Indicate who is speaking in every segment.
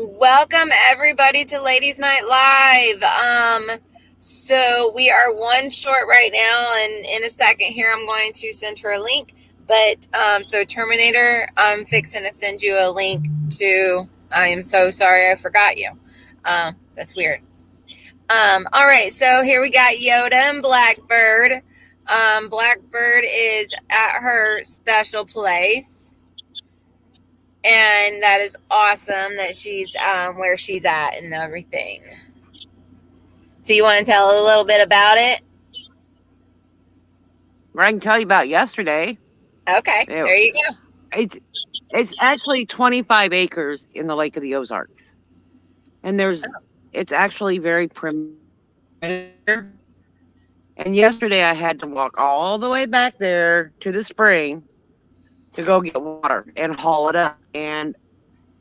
Speaker 1: Welcome everybody to Ladies Night Live. So we are one short right now, and in a second here I'm going to send her a link. But so Terminator, I'm fixing to send you a link to. I am so sorry I forgot you. That's weird. All right, so here we got Yoda and Blackbird. Blackbird is at her special place. And that is awesome that she's where she's at and everything. So you want to tell a little bit about it?
Speaker 2: Well, I can tell you about yesterday.
Speaker 1: Okay, there you go.
Speaker 2: It's actually 25 acres in the Lake of the Ozarks. And it's actually very primitive. And yesterday I had to walk all the way back there to the spring to go get water and haul it up. And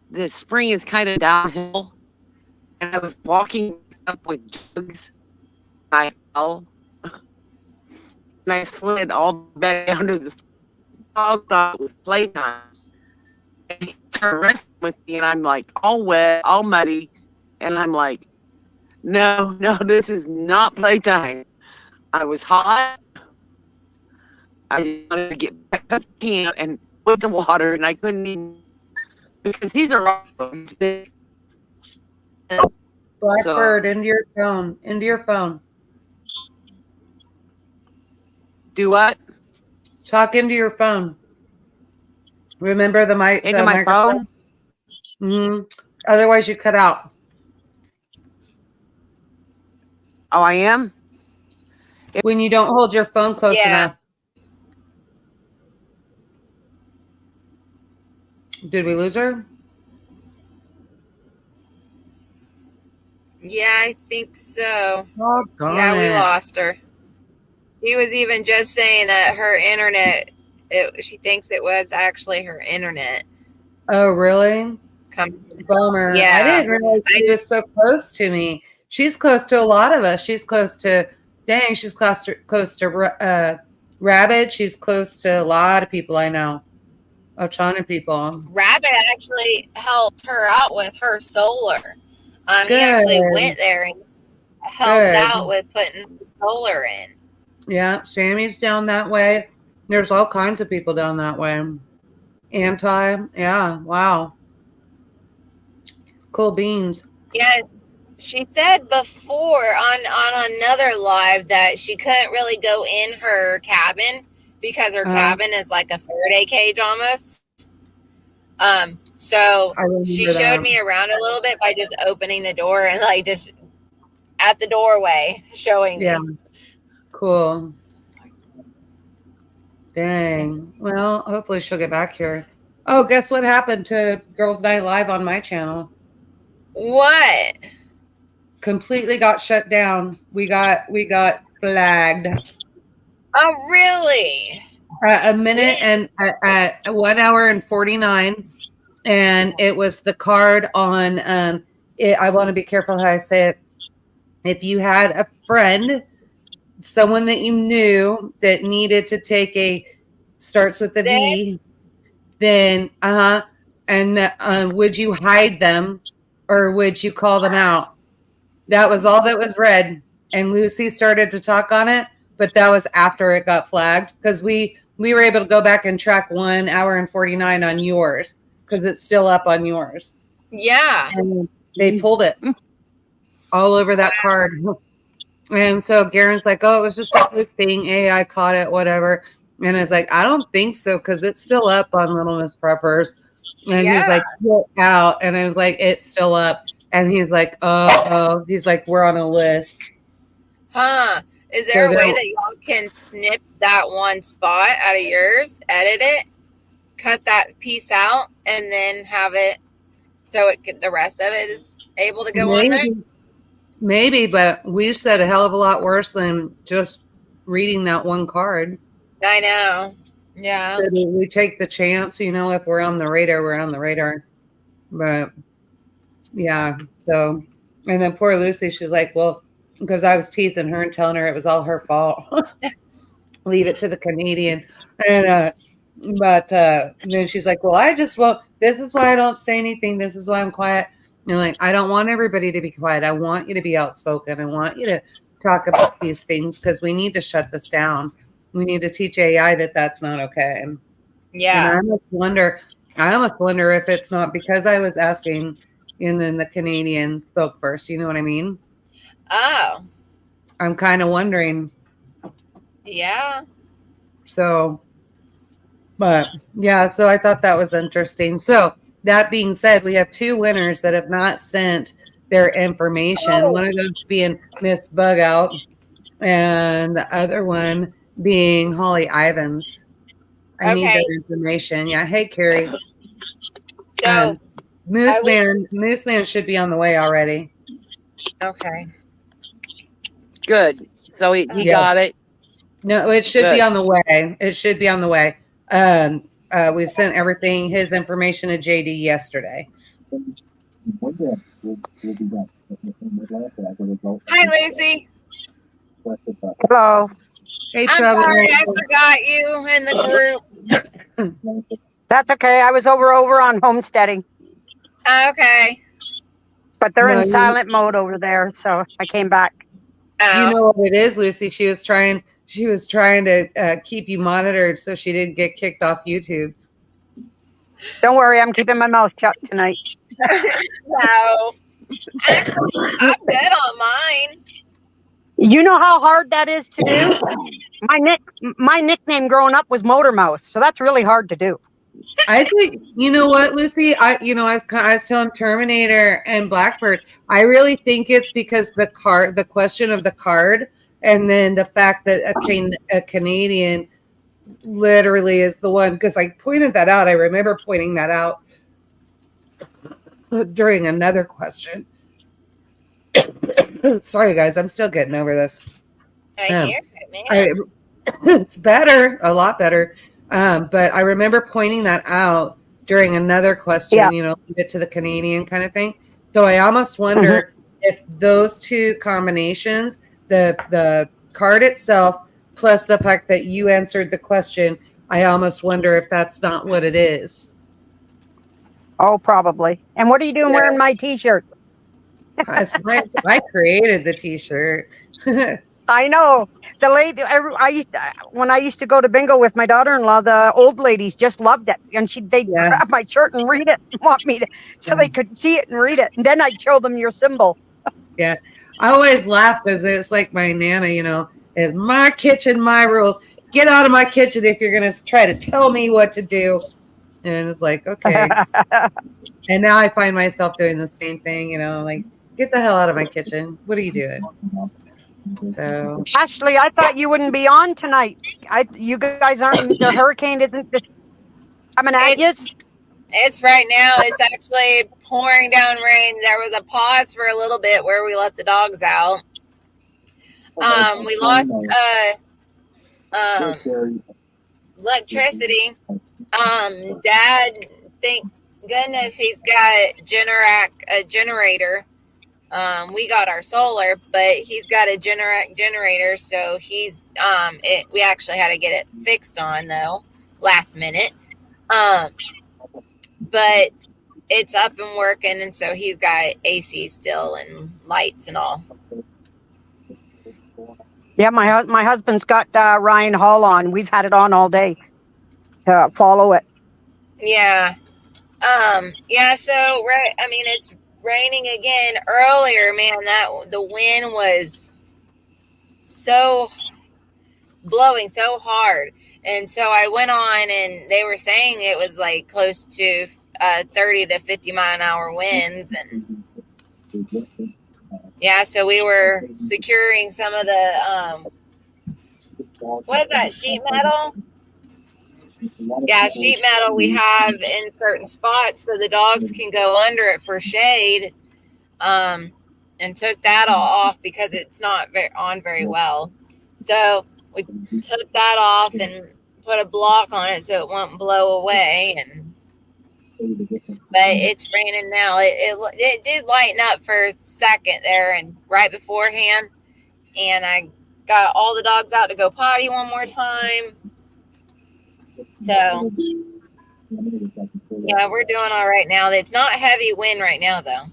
Speaker 2: the spring is kind of downhill. And I was walking up with jugs. I fell. And I slid all back down to the dog thought it was playtime. And he started wrestling with me, and I'm like all wet, all muddy. And I'm like, no, this is not playtime. I was hot. I just wanted to get back up to camp and put the water, and I couldn't even, because he's a rock.
Speaker 3: Blackbird, into your phone.
Speaker 2: Do what?
Speaker 3: Talk into your phone. Remember the mic.
Speaker 2: Into my phone?
Speaker 3: Mm-hmm. Otherwise, you cut out.
Speaker 2: Oh, I am?
Speaker 3: When you don't hold your phone close enough. Did we lose her?
Speaker 1: Yeah, I think so.
Speaker 3: Oh,
Speaker 1: yeah, we lost her. She was even just saying that her internet, she thinks it was actually her internet.
Speaker 3: Oh, really? Bummer.
Speaker 1: Yeah.
Speaker 3: I didn't realize she was so close to me. She's close to a lot of us. She's close to, she's close to Rabbit. She's close to a lot of people I know. Ochana people.
Speaker 1: Rabbit actually helped her out with her solar. He actually went there and helped out with putting solar in.
Speaker 3: Yeah, Sammy's down that way. There's all kinds of people down that way. Yeah, wow. Cool beans.
Speaker 1: Yeah, she said before on another live that she couldn't really go in her cabin because her cabin is like a Faraday cage almost. So she showed me around a little bit by just opening the door and like just at the doorway showing me.
Speaker 3: Cool. Dang. Well, hopefully she'll get back here. Oh, guess what happened to Girls Night Live on my channel?
Speaker 1: What?
Speaker 3: Completely got shut down. We got flagged.
Speaker 1: Oh, really?
Speaker 3: A minute and at 1 hour and 49. And it was the card on I want to be careful how I say it. If you had a friend, someone that you knew that needed to take starts with a V, then and would you hide them or would you call them out? That was all that was read. And Lucy started to talk on it, but that was after it got flagged because we were able to go back and track 1 hour and 49 on yours because it's still up on yours.
Speaker 1: Yeah.
Speaker 3: And they pulled it all over that card. And so Garen's like, oh, it was just a quick thing. AI caught it, whatever. And I was like, I don't think so because it's still up on Little Miss Preppers. And he's like, still out. And I was like, it's still up. And he's like, oh. He's like, we're on a list.
Speaker 1: Huh. Is there a way that y'all can snip that one spot out of yours, edit it, cut that piece out, and then have it so the rest of it is able to go on there?
Speaker 3: Maybe, but we said a hell of a lot worse than just reading that one card.
Speaker 1: I know. Yeah.
Speaker 3: So we take the chance, if we're on the radar, we're on the radar. But yeah, so, and then poor Lucy, she's like, well, because I was teasing her and telling her it was all her fault. Leave it to the Canadian. And, but then she's like, well, this is why I don't say anything. This is why I'm quiet. You're like, I don't want everybody to be quiet. I want you to be outspoken. I want you to talk about these things because we need to shut this down. We need to teach AI that that's not okay. And
Speaker 1: Yeah.
Speaker 3: I almost wonder if it's not because I was asking and then the Canadian spoke first. You know what I mean?
Speaker 1: Oh.
Speaker 3: I'm kind of wondering.
Speaker 1: Yeah.
Speaker 3: So, but yeah, so I thought that was interesting. So, that being said, we have 2 winners that have not sent their information. One of those being Miss Bug Out, and the other one being Holly Ivans. I need
Speaker 1: Okay.
Speaker 3: that information. Yeah. Hey, Carrie.
Speaker 1: So
Speaker 3: Moose Man should be on the way already.
Speaker 1: okay.
Speaker 2: Good. So he
Speaker 3: Yeah.
Speaker 2: got it.
Speaker 3: No, it should be
Speaker 2: Good.
Speaker 3: on the way. It should be on the way. We sent everything, his information to JD yesterday.
Speaker 1: Hi, Lucy.
Speaker 4: Hello.
Speaker 3: Hey,
Speaker 1: I'm
Speaker 3: Trouble.
Speaker 1: sorry I forgot you in the group.
Speaker 4: That's okay. I was over on Homesteading,
Speaker 1: Okay.
Speaker 4: but they're
Speaker 3: No,
Speaker 4: in silent mode over there, so I came back.
Speaker 3: you
Speaker 1: Oh.
Speaker 3: know what it is, Lucy. She was trying to keep you monitored so she didn't get kicked off YouTube.
Speaker 4: Don't worry, I'm keeping my mouth shut tonight.
Speaker 1: No. Actually, I'm good on mine.
Speaker 4: You know how hard that is to do? My nickname growing up was Motor Mouth, so that's really hard to do.
Speaker 3: I think you know what, Lucy. I was telling Terminator and Blackbird. I really think it's because the question of the card, and then the fact that a Canadian literally is the one, because I pointed that out. I remember pointing that out during another question. Sorry, guys, I'm still getting over this.
Speaker 1: I hear it, man.
Speaker 3: It's better, a lot better. But I remember pointing that out during another question,
Speaker 4: Yeah.
Speaker 3: Get to the Canadian kind of thing. So I almost wonder if those 2 combinations, the card itself, plus the fact that you answered the question, I almost wonder if that's not what it is.
Speaker 4: Oh, probably. And what are you doing wearing my T-shirt?
Speaker 3: I created the T-shirt.
Speaker 4: I know. The lady, when I used to go to bingo with my daughter-in-law, the old ladies just loved it, and they'd grab my shirt and read it, and want me to, so they could see it and read it, and then I'd show them your symbol.
Speaker 3: Yeah, I always laugh because it's like my Nana, is my kitchen, my rules. Get out of my kitchen if you're gonna try to tell me what to do. And it's like, okay. And now I find myself doing the same thing, like, get the hell out of my kitchen. What are you doing? So
Speaker 4: Ashley, I thought you wouldn't be on tonight. You guys aren't. The hurricane isn't coming at you.
Speaker 1: It's right now. It's actually pouring down rain. There was a pause for a little bit where we let the dogs out. We lost electricity. Dad, thank goodness he's got a generator. We got our solar, but he's got a generator, so we actually had to get it fixed on though last minute. But it's up and working, and so he's got AC still and lights and all.
Speaker 4: Yeah, my husband's got Ryan Hall on. We've had it on all day to follow it.
Speaker 1: Yeah. Yeah, so right, I mean it's raining again. Earlier, man, the wind was so blowing so hard. And so I went on and they were saying it was like close to 30 to 50 mile an hour winds, and yeah, so we were securing some of the what is that, sheet metal? Yeah, sheet metal we have in certain spots so the dogs can go under it for shade. And took that all off because it's not very well. So we took that off and put a block on it so it won't blow away. But it's raining now. It did lighten up for a second there and right beforehand, and I got all the dogs out to go potty one more time. So yeah, we're doing all right now. It's not heavy wind right now though.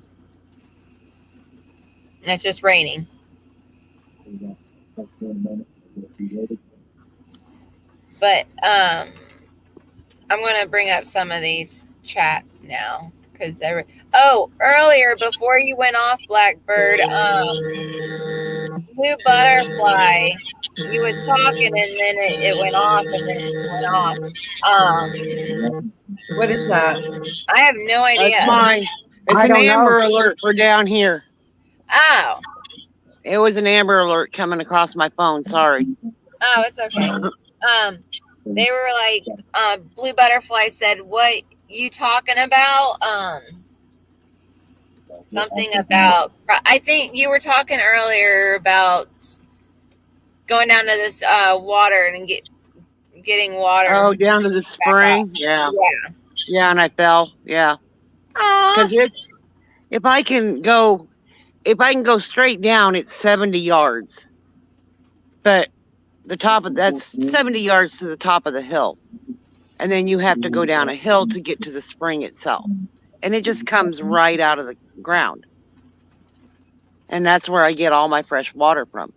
Speaker 1: It's just raining. But I'm gonna bring up some of these chats now because earlier before you went off, Blackbird, Blue Butterfly, you was talking and then it went off and then it went off.
Speaker 3: What is that?
Speaker 1: I have no idea.
Speaker 2: That's mine. It's
Speaker 4: I
Speaker 2: an
Speaker 4: don't know.
Speaker 2: amber alert for down here.
Speaker 1: Oh,
Speaker 2: It was an amber alert coming across my phone. Sorry.
Speaker 1: it's okay. They were like, Blue Butterfly said, "What you talking about?" Something about. I think you were talking earlier about going down to this water and getting water.
Speaker 2: Oh, down to the spring. Yeah. Yeah, and I fell. Yeah. Because if I can go straight down, it's 70 yards. But that's 70 yards to the top of the hill. And then you have to go down a hill to get to the spring itself. And it just comes right out of the ground. And that's where I get all my fresh water from.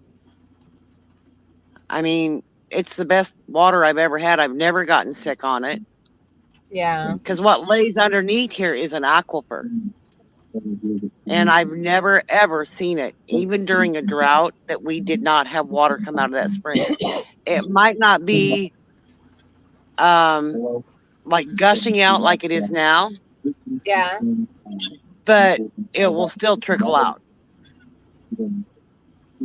Speaker 2: I mean, it's the best water I've ever had. I've never gotten sick on it.
Speaker 1: Yeah.
Speaker 2: Because what lays underneath here is an aquifer. And I've never, ever seen it, even during a drought, that we did not have water come out of that spring. It might not be like gushing out like it is now.
Speaker 1: Yeah.
Speaker 2: But it will still trickle out.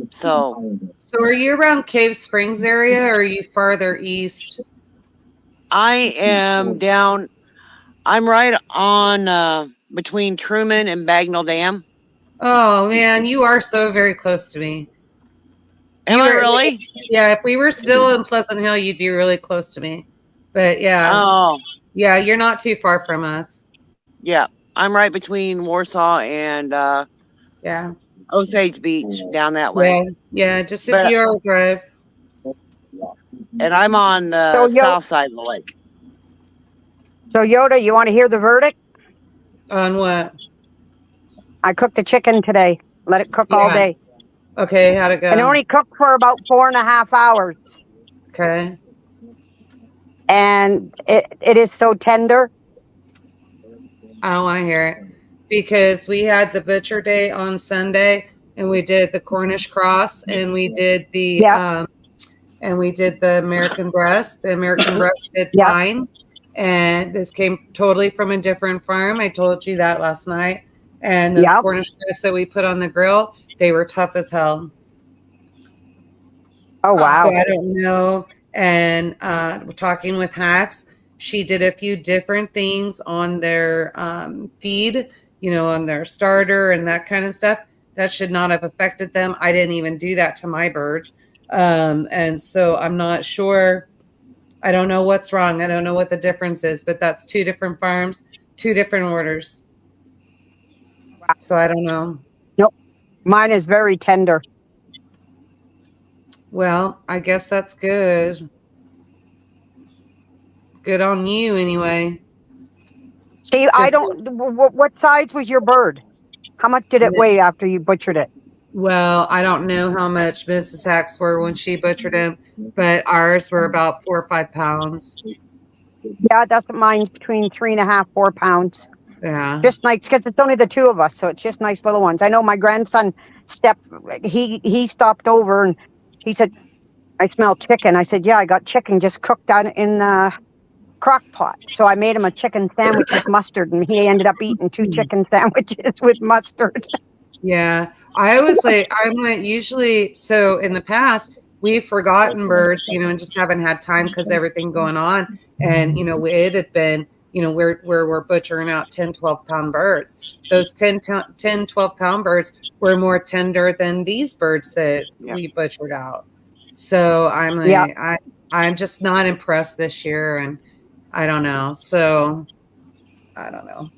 Speaker 2: So
Speaker 3: are you around Cave Springs area or are you farther east?
Speaker 2: I am down. I'm right on between Truman and Bagnell Dam.
Speaker 3: Oh man, you are so very close to me.
Speaker 2: Am I really?
Speaker 3: Yeah, if we were still in Pleasant Hill, you'd be really close to me. But yeah.
Speaker 2: Oh.
Speaker 3: Yeah, you're not too far from us.
Speaker 2: Yeah. I'm right between Warsaw and Osage Beach down that way.
Speaker 3: Yeah, just a few hour drive.
Speaker 2: And I'm on the south side of the lake.
Speaker 4: So Yoda, you want to hear the verdict?
Speaker 3: On what?
Speaker 4: I cooked the chicken today. Let it cook all day.
Speaker 3: Okay, how'd it go?
Speaker 4: And it only cooked for about 4.5 hours.
Speaker 3: Okay.
Speaker 4: And it is so tender.
Speaker 3: I don't want to hear it. Because we had the butcher day on Sunday and we did the Cornish cross and we did the American breast. The American breast did fine. And this came totally from a different farm. I told you that last night. And those Cornish breasts that we put on the grill, they were tough as hell.
Speaker 4: Oh, wow.
Speaker 3: So I don't know. And talking with Hacks, she did a few different things on their feed, on their starter and that kind of stuff. That should not have affected them. I didn't even do that to my birds. And so I'm not sure. I don't know what's wrong. I don't know what the difference is, but that's 2 different farms, 2 different orders. So I don't know.
Speaker 4: Nope. Mine is very tender.
Speaker 3: Well, I guess that's good. Good on you anyway.
Speaker 4: See, I don't, what size was your bird? How much did it weigh after you butchered it?
Speaker 3: Well, I don't know how much Mrs. Hacks were when she butchered him, but ours were about 4 or 5 pounds.
Speaker 4: Yeah, that's mine, between 3.5, 4 pounds.
Speaker 3: Yeah.
Speaker 4: Just nice, because it's only the 2 of us, so it's just nice little ones. I know my grandson he stopped over and he said, I smell chicken. I said, yeah, I got chicken just cooked out in the crock pot. So I made him a chicken sandwich with mustard, and he ended up eating 2 chicken sandwiches with mustard.
Speaker 3: Yeah. I'm like usually, so in the past, we've forgotten birds, and just haven't had time because everything going on. And, it had been, where we're butchering out 10, 12 pound birds. Those 10, 12 pound birds were more tender than these birds that we butchered out. So I'm like, I'm just not impressed this year. And I don't know. So I don't know.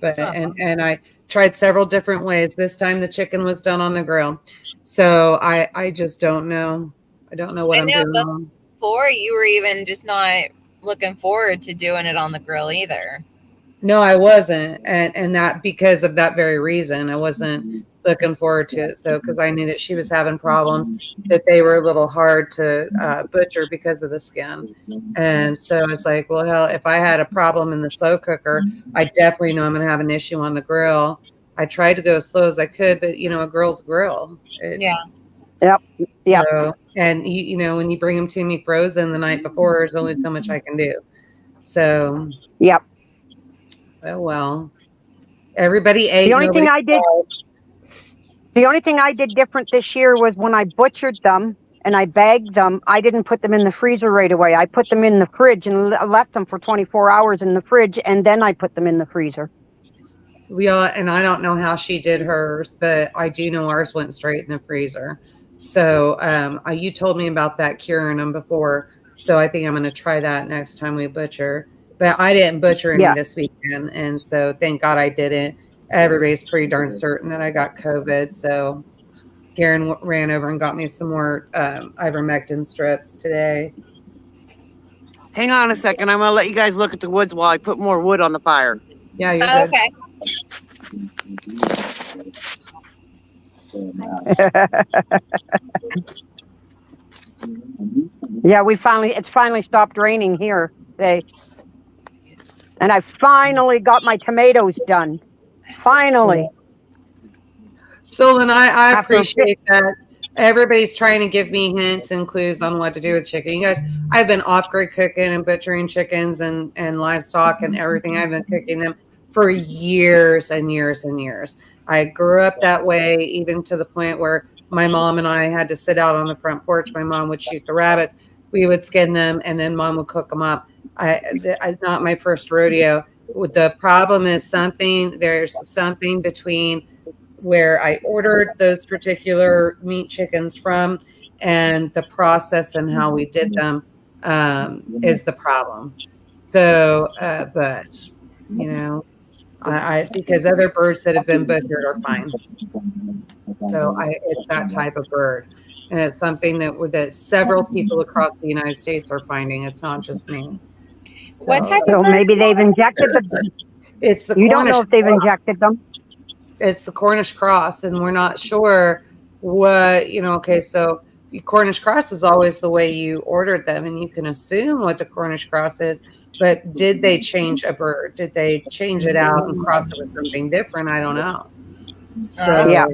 Speaker 3: But, and I tried several different ways. This time the chicken was done on the grill. So I just don't know. I don't know what I'm doing wrong.
Speaker 1: Before you were even just not looking forward to doing it on the grill either.
Speaker 3: No, I wasn't. And that because of that very reason, I wasn't looking forward to it. So, because I knew that she was having problems, that they were a little hard to butcher because of the skin. And so it's like, well, hell, if I had a problem in the slow cooker, I definitely know I'm going to have an issue on the grill. I tried to go as slow as I could, but a girl's grill.
Speaker 1: Yeah.
Speaker 4: Yep. Yep.
Speaker 3: So, and when you bring them to me frozen the night before, there's only so much I can do. So,
Speaker 4: Yep.
Speaker 3: oh well. Everybody ate.
Speaker 4: The only thing I did different this year was when I butchered them and I bagged them, I didn't put them in the freezer right away. I put them in the fridge and left them for 24 hours in the fridge, and then I put them in the freezer.
Speaker 3: And I don't know how she did hers, but I do know ours went straight in the freezer. So you told me about that curing them before, so I think I'm going to try that next time we butcher. But I didn't butcher any this weekend, and so thank God I didn't. Everybody's pretty darn certain that I got COVID, so Karen ran over and got me some more ivermectin strips today.
Speaker 2: Hang on a second. I'm going to let you guys look at the woods while I put more wood on the fire.
Speaker 3: Yeah, you're good.
Speaker 1: Okay.
Speaker 4: Yeah, it's finally stopped raining here today. And I finally got my tomatoes done. Finally.
Speaker 3: So then I appreciate that. Everybody's trying to give me hints and clues on what to do with chicken. You guys, I've been off-grid cooking and butchering chickens and livestock and everything. I've been cooking them for years and years and years. I grew up that way, even to the point where my mom and I had to sit out on the front porch. My mom would shoot the rabbits. We would skin them, and then mom would cook them up. It's not my first rodeo. The problem is there's something between where I ordered those particular meat chickens from and the process and how we did them is the problem. So, but, because other birds that have been butchered are fine. So it's that type of bird. And it's something that several people across the United States are finding. It's not just me.
Speaker 1: What type of
Speaker 4: So
Speaker 1: bird?
Speaker 4: maybe they've injected them.
Speaker 3: It's the
Speaker 4: You don't
Speaker 3: Cornish
Speaker 4: know if they've
Speaker 3: cross.
Speaker 4: injected them.
Speaker 3: It's the Cornish cross, and we're not sure what, okay, so the Cornish cross is always the way you ordered them, and you can assume what the Cornish cross is, but did they change a bird? Did they change it out and cross it with something different? I don't know. So
Speaker 4: Yeah.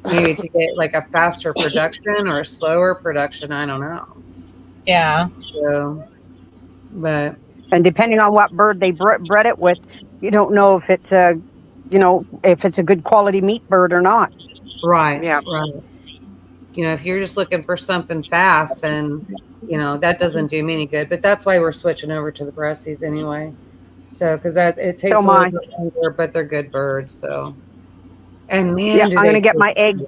Speaker 3: maybe to get like a faster production or a slower production, I don't know.
Speaker 1: Yeah.
Speaker 3: So, but
Speaker 4: And depending on what bird they bred it with, you don't know if it's a good quality meat bird or not.
Speaker 3: right,
Speaker 2: Yeah.
Speaker 3: right. If you're just looking for something fast, then that doesn't do me any good. But that's why we're switching over to the breasties anyway. So because it takes a little bit longer, but they're good birds. So, and man,
Speaker 4: I'm gonna get my eggs.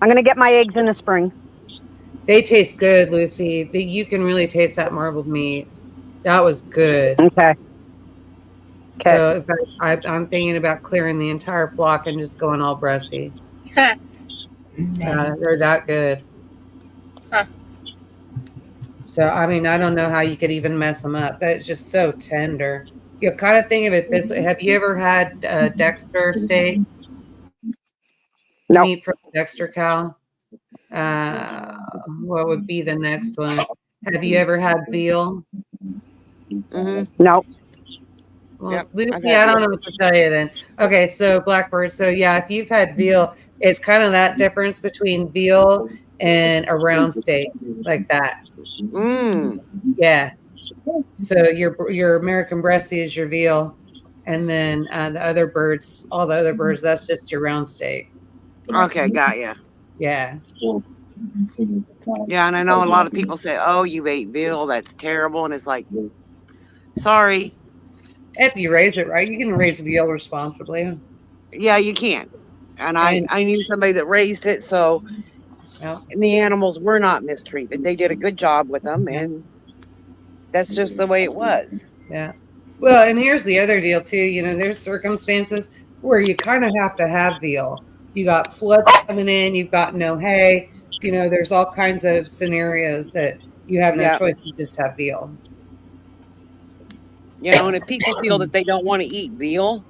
Speaker 4: I'm gonna get my eggs in the spring.
Speaker 3: They taste good, Lucy. You can really taste that marbled meat. That was good.
Speaker 4: Okay.
Speaker 3: So in fact, I'm thinking about clearing the entire flock and just going all breasty. They're that good.
Speaker 1: Huh.
Speaker 3: So, I mean, I don't know how you could even mess them up. That's just so tender. You kind of think of it this way. Have you ever had Dexter steak?
Speaker 4: No.
Speaker 3: Meat from Dexter cow? What would be the next one? Have you ever had veal?
Speaker 2: Mm-hmm.
Speaker 4: No.
Speaker 3: Well,
Speaker 2: Yep,
Speaker 3: Lucy, I don't know what to tell you then. Okay, so Blackbird. So yeah, if you've had veal, it's kind of that difference between veal and a round steak, like that.
Speaker 2: Mm.
Speaker 3: Yeah. So your American breastie is your veal, and then the other birds, all the other birds, that's just your round steak.
Speaker 2: Okay, got ya.
Speaker 3: Yeah.
Speaker 2: Yeah, and I know a lot of people say, "Oh, you ate veal. That's terrible." And it's like, sorry.
Speaker 3: If you raise it right, you can raise veal responsibly.
Speaker 2: Yeah, you can. And I knew somebody that raised it, so and the animals were not mistreated. They did a good job with them, and that's just the way it was.
Speaker 3: Yeah. Well, and here's the other deal too. There's circumstances where you kind of have to have veal. You got floods coming in. You've got no hay. There's all kinds of scenarios that you have no choice. You just have veal.
Speaker 2: And if people feel that they don't want to eat veal,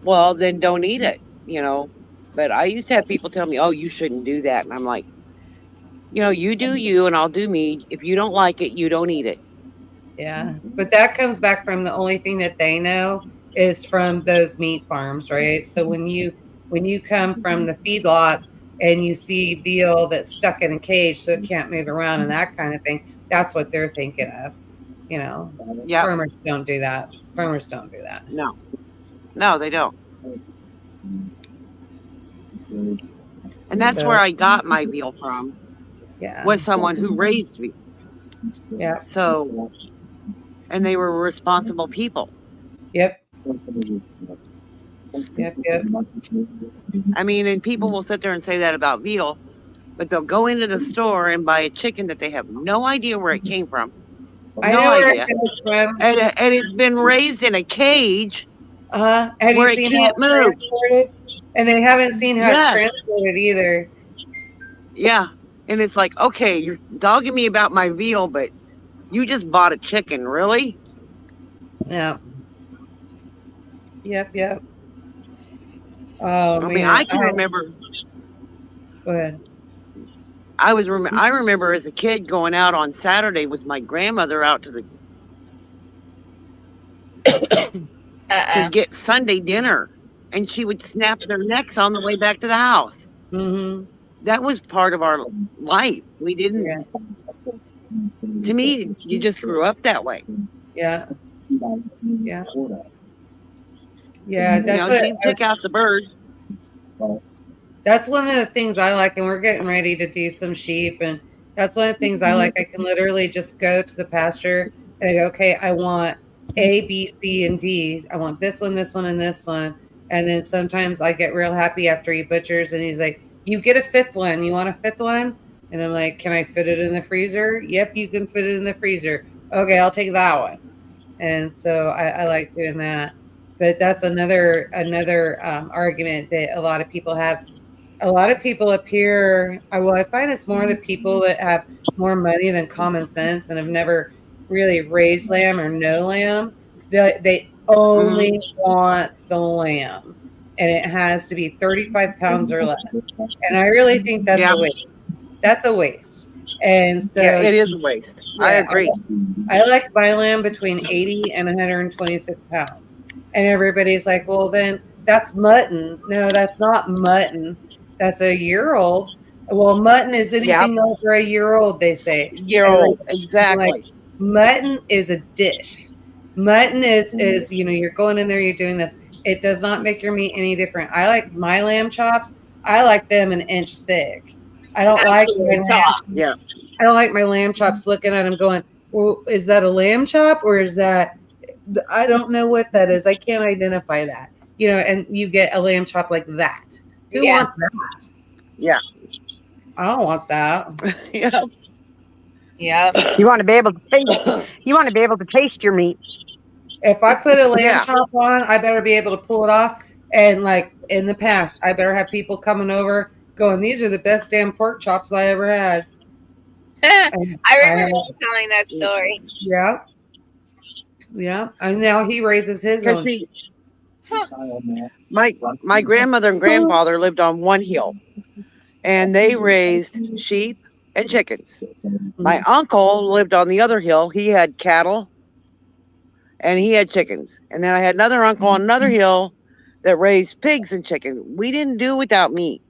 Speaker 2: well, then don't eat it. you know. But I used to have people tell me, "Oh, you shouldn't do that," and I'm like, you do you, and I'll do me. If you don't like it, you don't eat it.
Speaker 3: Yeah. But that comes back from the only thing that they know is from those meat farms, right? So when you come from the feedlots and you see veal that's stuck in a cage so it can't move around and that kind of thing, that's what they're thinking of. You know,
Speaker 2: Yep.
Speaker 3: farmers don't do that. Farmers don't do that.
Speaker 2: No. No, they don't. And that's where
Speaker 3: So
Speaker 2: I got my veal from.
Speaker 3: yeah.
Speaker 2: Was someone who raised veal.
Speaker 3: Yeah.
Speaker 2: So, and they were responsible people.
Speaker 3: Yep. Yep. Yep.
Speaker 2: I mean, and people will sit there and say that about veal, but they'll go into the store and buy a chicken that they have no idea where it came from.
Speaker 3: I
Speaker 2: No
Speaker 3: know where it
Speaker 2: idea.
Speaker 3: comes from.
Speaker 2: And it's been raised in a cage
Speaker 3: Have you
Speaker 2: where it
Speaker 3: seen how
Speaker 2: can't
Speaker 3: it's
Speaker 2: move.
Speaker 3: transported? And they haven't seen how it's
Speaker 2: Yes.
Speaker 3: transported either.
Speaker 2: Yeah. And it's like, okay, you're dogging me about my veal, but you just bought a chicken, really?
Speaker 3: Yeah. Yep. Yep. Oh
Speaker 2: I mean,
Speaker 3: man.
Speaker 2: I can remember.
Speaker 3: Go ahead.
Speaker 2: I remember as a kid going out on Saturday with my grandmother out to get Sunday dinner, and she would snap their necks on the way back to the house.
Speaker 3: Mm-hmm.
Speaker 2: That was part of our life. We didn't.
Speaker 3: Yeah.
Speaker 2: To me, you just grew up that way.
Speaker 3: Yeah. Yeah. Yeah. That's what.
Speaker 2: She'd pick out the bird.
Speaker 3: That's one of the things I like, and we're getting ready to do some sheep, and that's one of the things I like. I can literally just go to the pasture and I go, okay, I want A, B, C, and D. I want this one, and this one. And then sometimes I get real happy after he butchers and he's like, you get a fifth one. You want a fifth one? And I'm like, can I fit it in the freezer? Yep, you can fit it in the freezer. Okay, I'll take that one. And so I like doing that. But that's another argument that a lot of people have. A lot of people up here, I find it's more the people that have more money than common sense and have never really raised lamb or no lamb. They only want the lamb, and it has to be 35 pounds or less. And I really think that's a waste. That's a waste. And so
Speaker 2: yeah, it is a waste. Yeah, I agree.
Speaker 3: I like my lamb between 80 and 126 pounds. And everybody's like, well, then that's mutton. No, that's not mutton. That's a year old. Well, mutton is anything over a year old, they say.
Speaker 2: Year old, exactly.
Speaker 3: Like, mutton is a dish. Mutton is you're going in there, you're doing this. It does not make your meat any different. I like my lamb chops. I like them an inch thick. I don't like my chops.
Speaker 2: Yeah.
Speaker 3: I don't like my lamb chops looking at them going, well, is that a lamb chop or is that? I don't know what that is. I can't identify that. And you get a lamb chop like that. Who wants that?
Speaker 2: Yeah.
Speaker 3: I don't want that.
Speaker 2: Yeah.
Speaker 1: Yeah.
Speaker 4: You want to be able to taste. You want to be able to taste your meat.
Speaker 3: If I put a lamb chop on, I better be able to pull it off. And like in the past, I better have people coming over going, these are the best damn pork chops I ever had.
Speaker 1: I remember telling that story.
Speaker 3: Yeah. Yeah. And now he raises his own.
Speaker 2: My grandmother and grandfather lived on one hill, and they raised sheep and chickens. My uncle lived on the other hill. He had cattle, and he had chickens. And then I had another uncle on another hill that raised pigs and chicken. We didn't do without meat.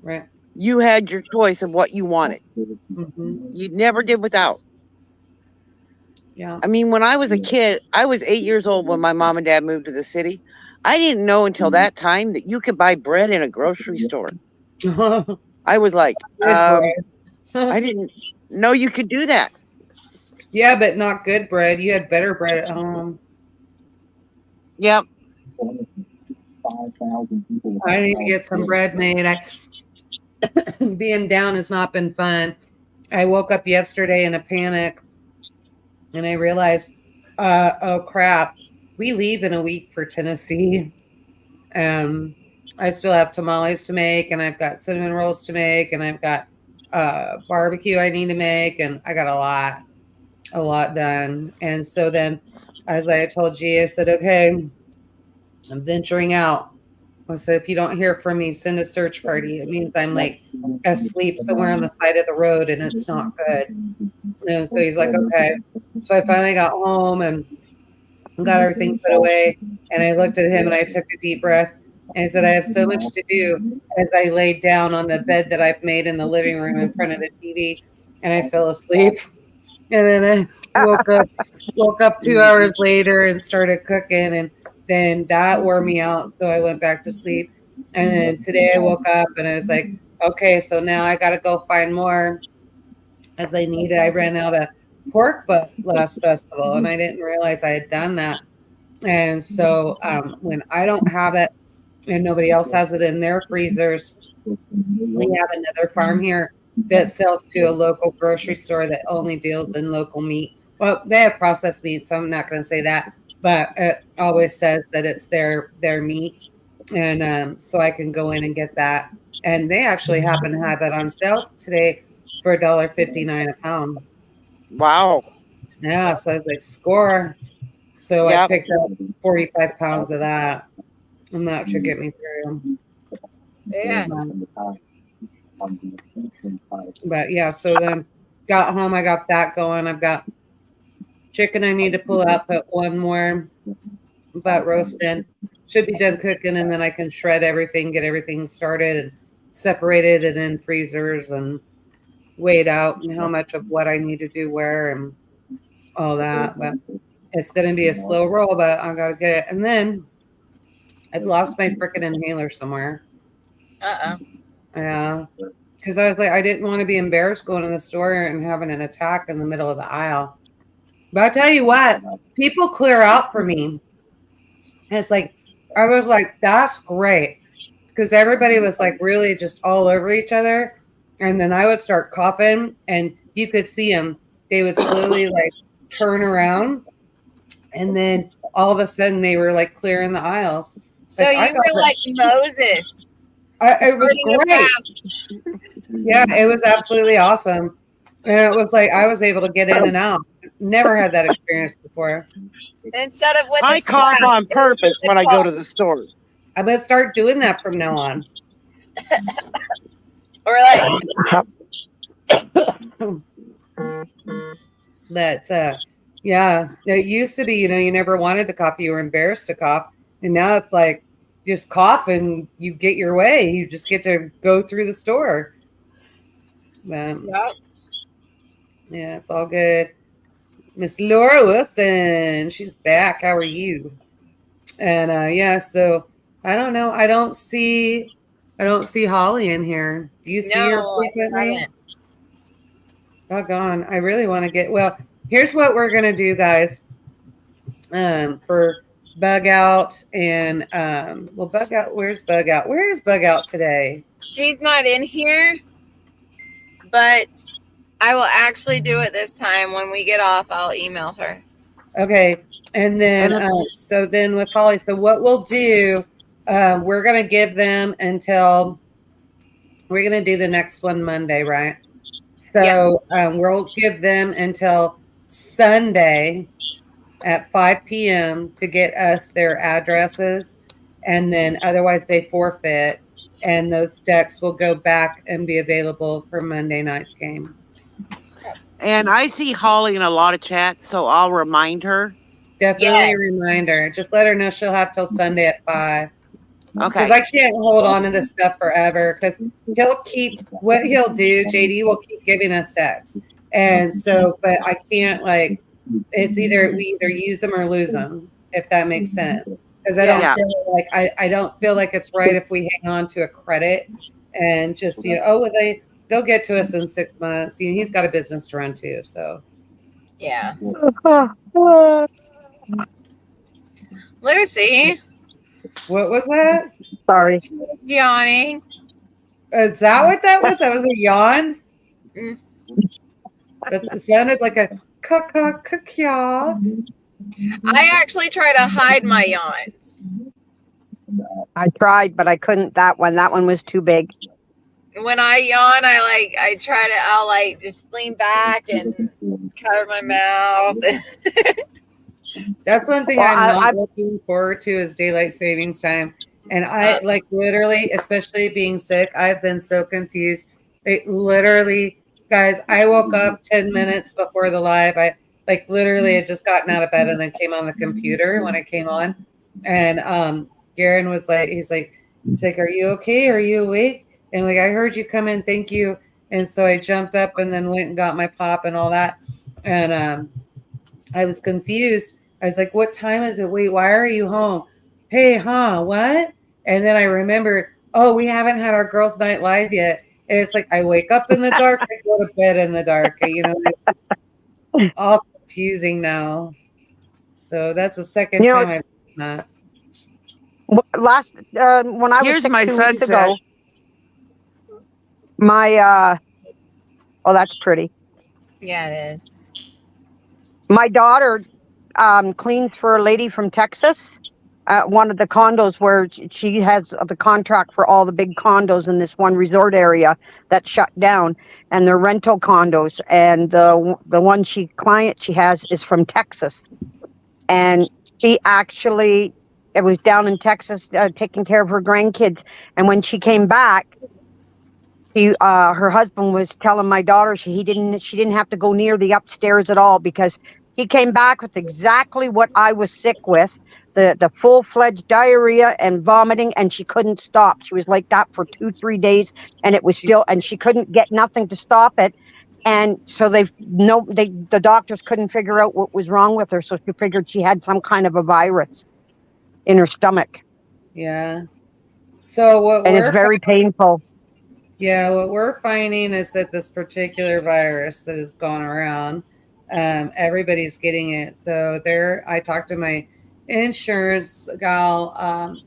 Speaker 3: Right.
Speaker 2: You had your choice of what you wanted.
Speaker 3: Mm-hmm.
Speaker 2: You never did without.
Speaker 3: Yeah.
Speaker 2: I mean, when I was a kid, I was 8 years old when my mom and dad moved to the city. I didn't know until that time that you could buy bread in a grocery store. I was like, I didn't know you could do that.
Speaker 3: Yeah, but not good bread. You had better bread at home.
Speaker 2: Yep.
Speaker 3: I need to get some bread made. Being down has not been fun. I woke up yesterday in a panic and I realized, oh crap, we leave in a week for Tennessee. I still have tamales to make, and I've got cinnamon rolls to make, and I've got barbecue I need to make, and I got a lot done. And so then, as I told G, I said, okay, I'm venturing out. So if you don't hear from me, send a search party. It means I'm like asleep somewhere on the side of the road and it's not good. And so he's like, okay. So I finally got home and got everything put away. And I looked at him and I took a deep breath and I said, I have so much to do, as I laid down on the bed that I've made in the living room in front of the TV, and I fell asleep. And then I woke up 2 hours later and started cooking, and then that wore me out. So I went back to sleep. And then today I woke up and I was like, okay, so now I got to go find more, as I needed. I ran out of pork butt last festival and I didn't realize I had done that. And so when I don't have it and nobody else has it in their freezers, we have another farm here that sells to a local grocery store that only deals in local meat. Well, they have processed meat, so I'm not going to say that, but it always says that it's their meat. And so I can go in and get that. And they actually happen to have it on sale today for $1.59 a pound.
Speaker 2: Wow.
Speaker 3: Yeah, so I was like, score. So I
Speaker 2: Yep.
Speaker 3: picked up 45 pounds of that, and that should get me through.
Speaker 1: Yeah.
Speaker 3: But yeah, so then got home, I got that going. I've got chicken I need to pull out, put one more butt roast in. Should be done cooking, and then I can shred everything, get everything started and separated and in freezers and weighed out and how much of what I need to do where and all that. But it's going to be a slow roll, but I got to get it. And then I've lost my freaking inhaler somewhere.
Speaker 1: Uh-oh.
Speaker 3: Yeah. Because I was like, I didn't want to be embarrassed going to the store and having an attack in the middle of the aisle. But I tell you what, people clear out for me. And it's like, I was like, that's great. Because everybody was like really just all over each other. And then I would start coughing and you could see them. They would slowly like turn around. And then all of a sudden they were like clearing the aisles.
Speaker 1: So you were like Moses.
Speaker 3: It was great. Yeah, it was absolutely awesome. And it was like I was able to get in and out. Never had that experience before.
Speaker 1: Instead of with
Speaker 2: I
Speaker 1: the
Speaker 2: cough
Speaker 1: slap,
Speaker 2: on purpose when I go to the store.
Speaker 3: I'm gonna start doing that from now on.
Speaker 1: Or like
Speaker 3: yeah, it used to be, you never wanted to cough, you were embarrassed to cough, and now it's like just cough and you get your way. You just get to go through the store. Yeah, it's all good. Miss Laura Wilson, she's back. How are you? And yeah, so I don't know. I don't see Holly in here. Do you see her frequently? Doggone. I really want to get, well, here's what we're gonna do, guys. For Bug Out and well, Bug Out, where's Bug Out? Where is Bug Out today?
Speaker 1: she's not in here, but I will actually do it this time. When we get off, I'll email her.
Speaker 3: Okay. And then so then with Holly, so what we'll do, we're gonna give them until we're gonna do the next one Monday, right? So we'll give them until Sunday at 5 p.m. to get us their addresses, and then otherwise they forfeit, and those decks will go back and be available for Monday night's game.
Speaker 2: And I see Holly in a lot of chats, so I'll remind her.
Speaker 3: Definitely remind her. Just let her know she'll have till Sunday at 5.
Speaker 2: Okay.
Speaker 3: Because I can't hold on to this stuff forever. Because he'll keep, what he'll do, JD will keep giving us decks. And so, but I can't, like, it's either we either use them or lose them, if that makes sense. Because I don't feel like I don't feel like it's right if we hang on to a credit and just they'll get to us in 6 months. He's got a business to run too, so
Speaker 1: yeah. Lucy,
Speaker 3: what was that?
Speaker 4: Sorry,
Speaker 1: she's yawning.
Speaker 3: Is that what that was? That was a yawn. It sounded like a caw.
Speaker 1: I actually try to hide my yawns.
Speaker 4: I tried, but I couldn't. That one was too big.
Speaker 1: When I yawn, I'll just lean back and cover my mouth.
Speaker 3: That's one thing I'm not looking forward to is daylight savings time. And I like literally, especially being sick, I've been so confused. It literally, guys, I woke up 10 minutes before the live. I like literally had just gotten out of bed and then came on the computer when I came on. And Garen was like, he's like, are you okay? Are you awake? And like, I heard you come in, thank you. And so I jumped up and then went and got my pop and all that. And I was confused. I was like, what time is it? Wait, why are you home? Hey, what? And then I remembered, oh, we haven't had our girls' night live yet. And it's like I wake up in the dark, I go to bed in the dark. You know, it's all confusing now. So that's the second
Speaker 4: You
Speaker 3: time I've done
Speaker 4: know, last when I was
Speaker 2: Here's
Speaker 4: sick
Speaker 2: my
Speaker 4: 2 weeks
Speaker 2: sunset.
Speaker 4: ago, my oh, that's pretty.
Speaker 1: Yeah, it is.
Speaker 4: My daughter cleans for a lady from Texas. One of the condos where she has the contract for all the big condos in this one resort area that shut down, and they're rental condos. And the one client she has is from Texas, and she actually it was down in Texas taking care of her grandkids. And when she came back, her husband was telling my daughter she didn't have to go near the upstairs at all because he came back with exactly what I was sick with, the full-fledged diarrhea and vomiting, and she couldn't stop. She was like that for 2-3 days, and it was
Speaker 3: she,
Speaker 4: still, and she couldn't get nothing to stop it. And so the doctors couldn't figure out what was wrong with her, so she figured she had some kind of a virus in her stomach,
Speaker 3: yeah. So
Speaker 4: and it's very painful.
Speaker 3: Yeah, what we're finding is that this particular virus that has gone around, everybody's getting it. So I talked to my insurance gal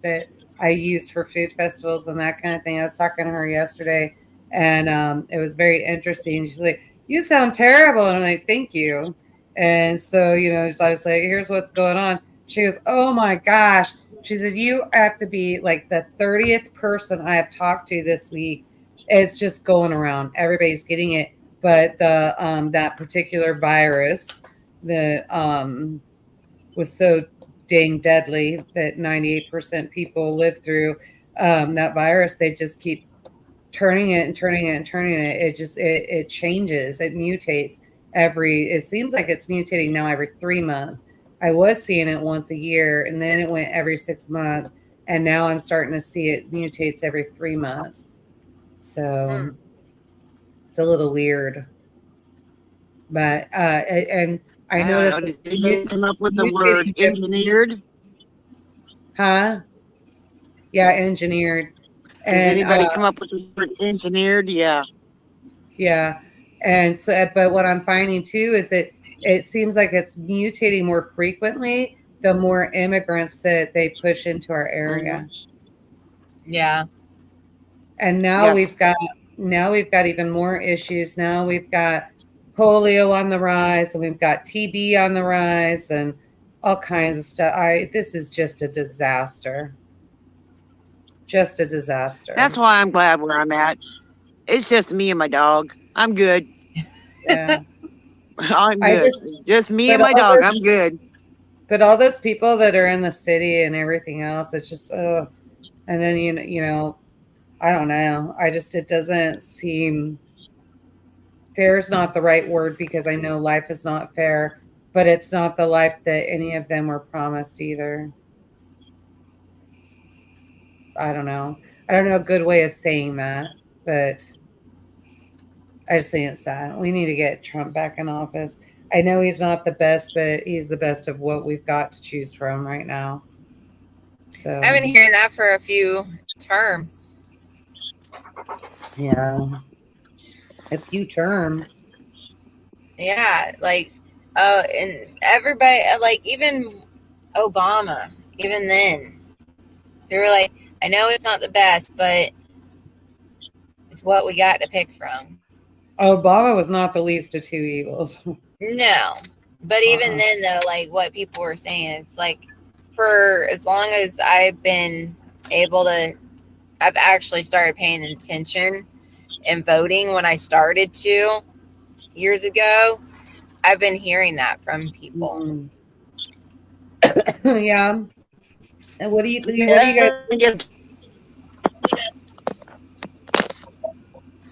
Speaker 3: that I use for food festivals and that kind of thing. I was talking to her yesterday, and it was very interesting. She's like, "You sound terrible," and I'm like, "Thank you." And so, I was like, "Here's what's going on." She goes, "Oh my gosh." She said, "You have to be like the 30th person I have talked to this week. It's just going around. Everybody's getting it, but the that particular virus that was so dang deadly that 98% people live through that virus. They just keep turning it and turning it and turning it. It changes. It mutates it seems like it's mutating now every 3 months. I was seeing it once a year, and then it went every 6 months, and now I'm starting to see it mutates every 3 months. So it's a little weird, but and I
Speaker 2: I don't know.
Speaker 3: noticed
Speaker 2: Did you come up with the word
Speaker 3: mutating,
Speaker 2: engineered?
Speaker 3: huh? Yeah, engineered,
Speaker 2: Does
Speaker 3: and
Speaker 2: anybody come up with the word engineered? Yeah.
Speaker 3: yeah, and so, but what I'm finding too is that it seems like it's mutating more frequently the more immigrants that they push into our area.
Speaker 1: Yeah.
Speaker 3: And now
Speaker 2: Yes.
Speaker 3: we've got even more issues. Now we've got polio on the rise, and we've got TB on the rise, and all kinds of stuff. This is just a disaster. Just a disaster.
Speaker 2: That's why I'm glad where I'm at. It's just me and my dog. I'm good.
Speaker 3: Yeah.
Speaker 2: I'm
Speaker 3: I
Speaker 2: good. Just me and my dog. I'm good.
Speaker 3: But all those people that are in the city and everything else, it's just and then I don't know. It doesn't seem fair is not the right word because I know life is not fair, but it's not the life that any of them were promised either. I don't know. I don't know a good way of saying that, but I just think it's sad. We need to get Trump back in office. I know he's not the best, but he's the best of what we've got to choose from right now. So
Speaker 1: I've been hearing that for a few terms.
Speaker 3: Yeah. A few terms.
Speaker 1: Yeah, like and everybody, like even Obama, even then, they were like, I know it's not the best, but it's what we got to pick from.
Speaker 3: Obama was not the least of two evils.
Speaker 1: No, but even then, though, like what people were saying, it's like for as long as I've been able to, I've actually started paying attention and voting when I started to years ago. I've been hearing that from people.
Speaker 3: Yeah. And what do you guys?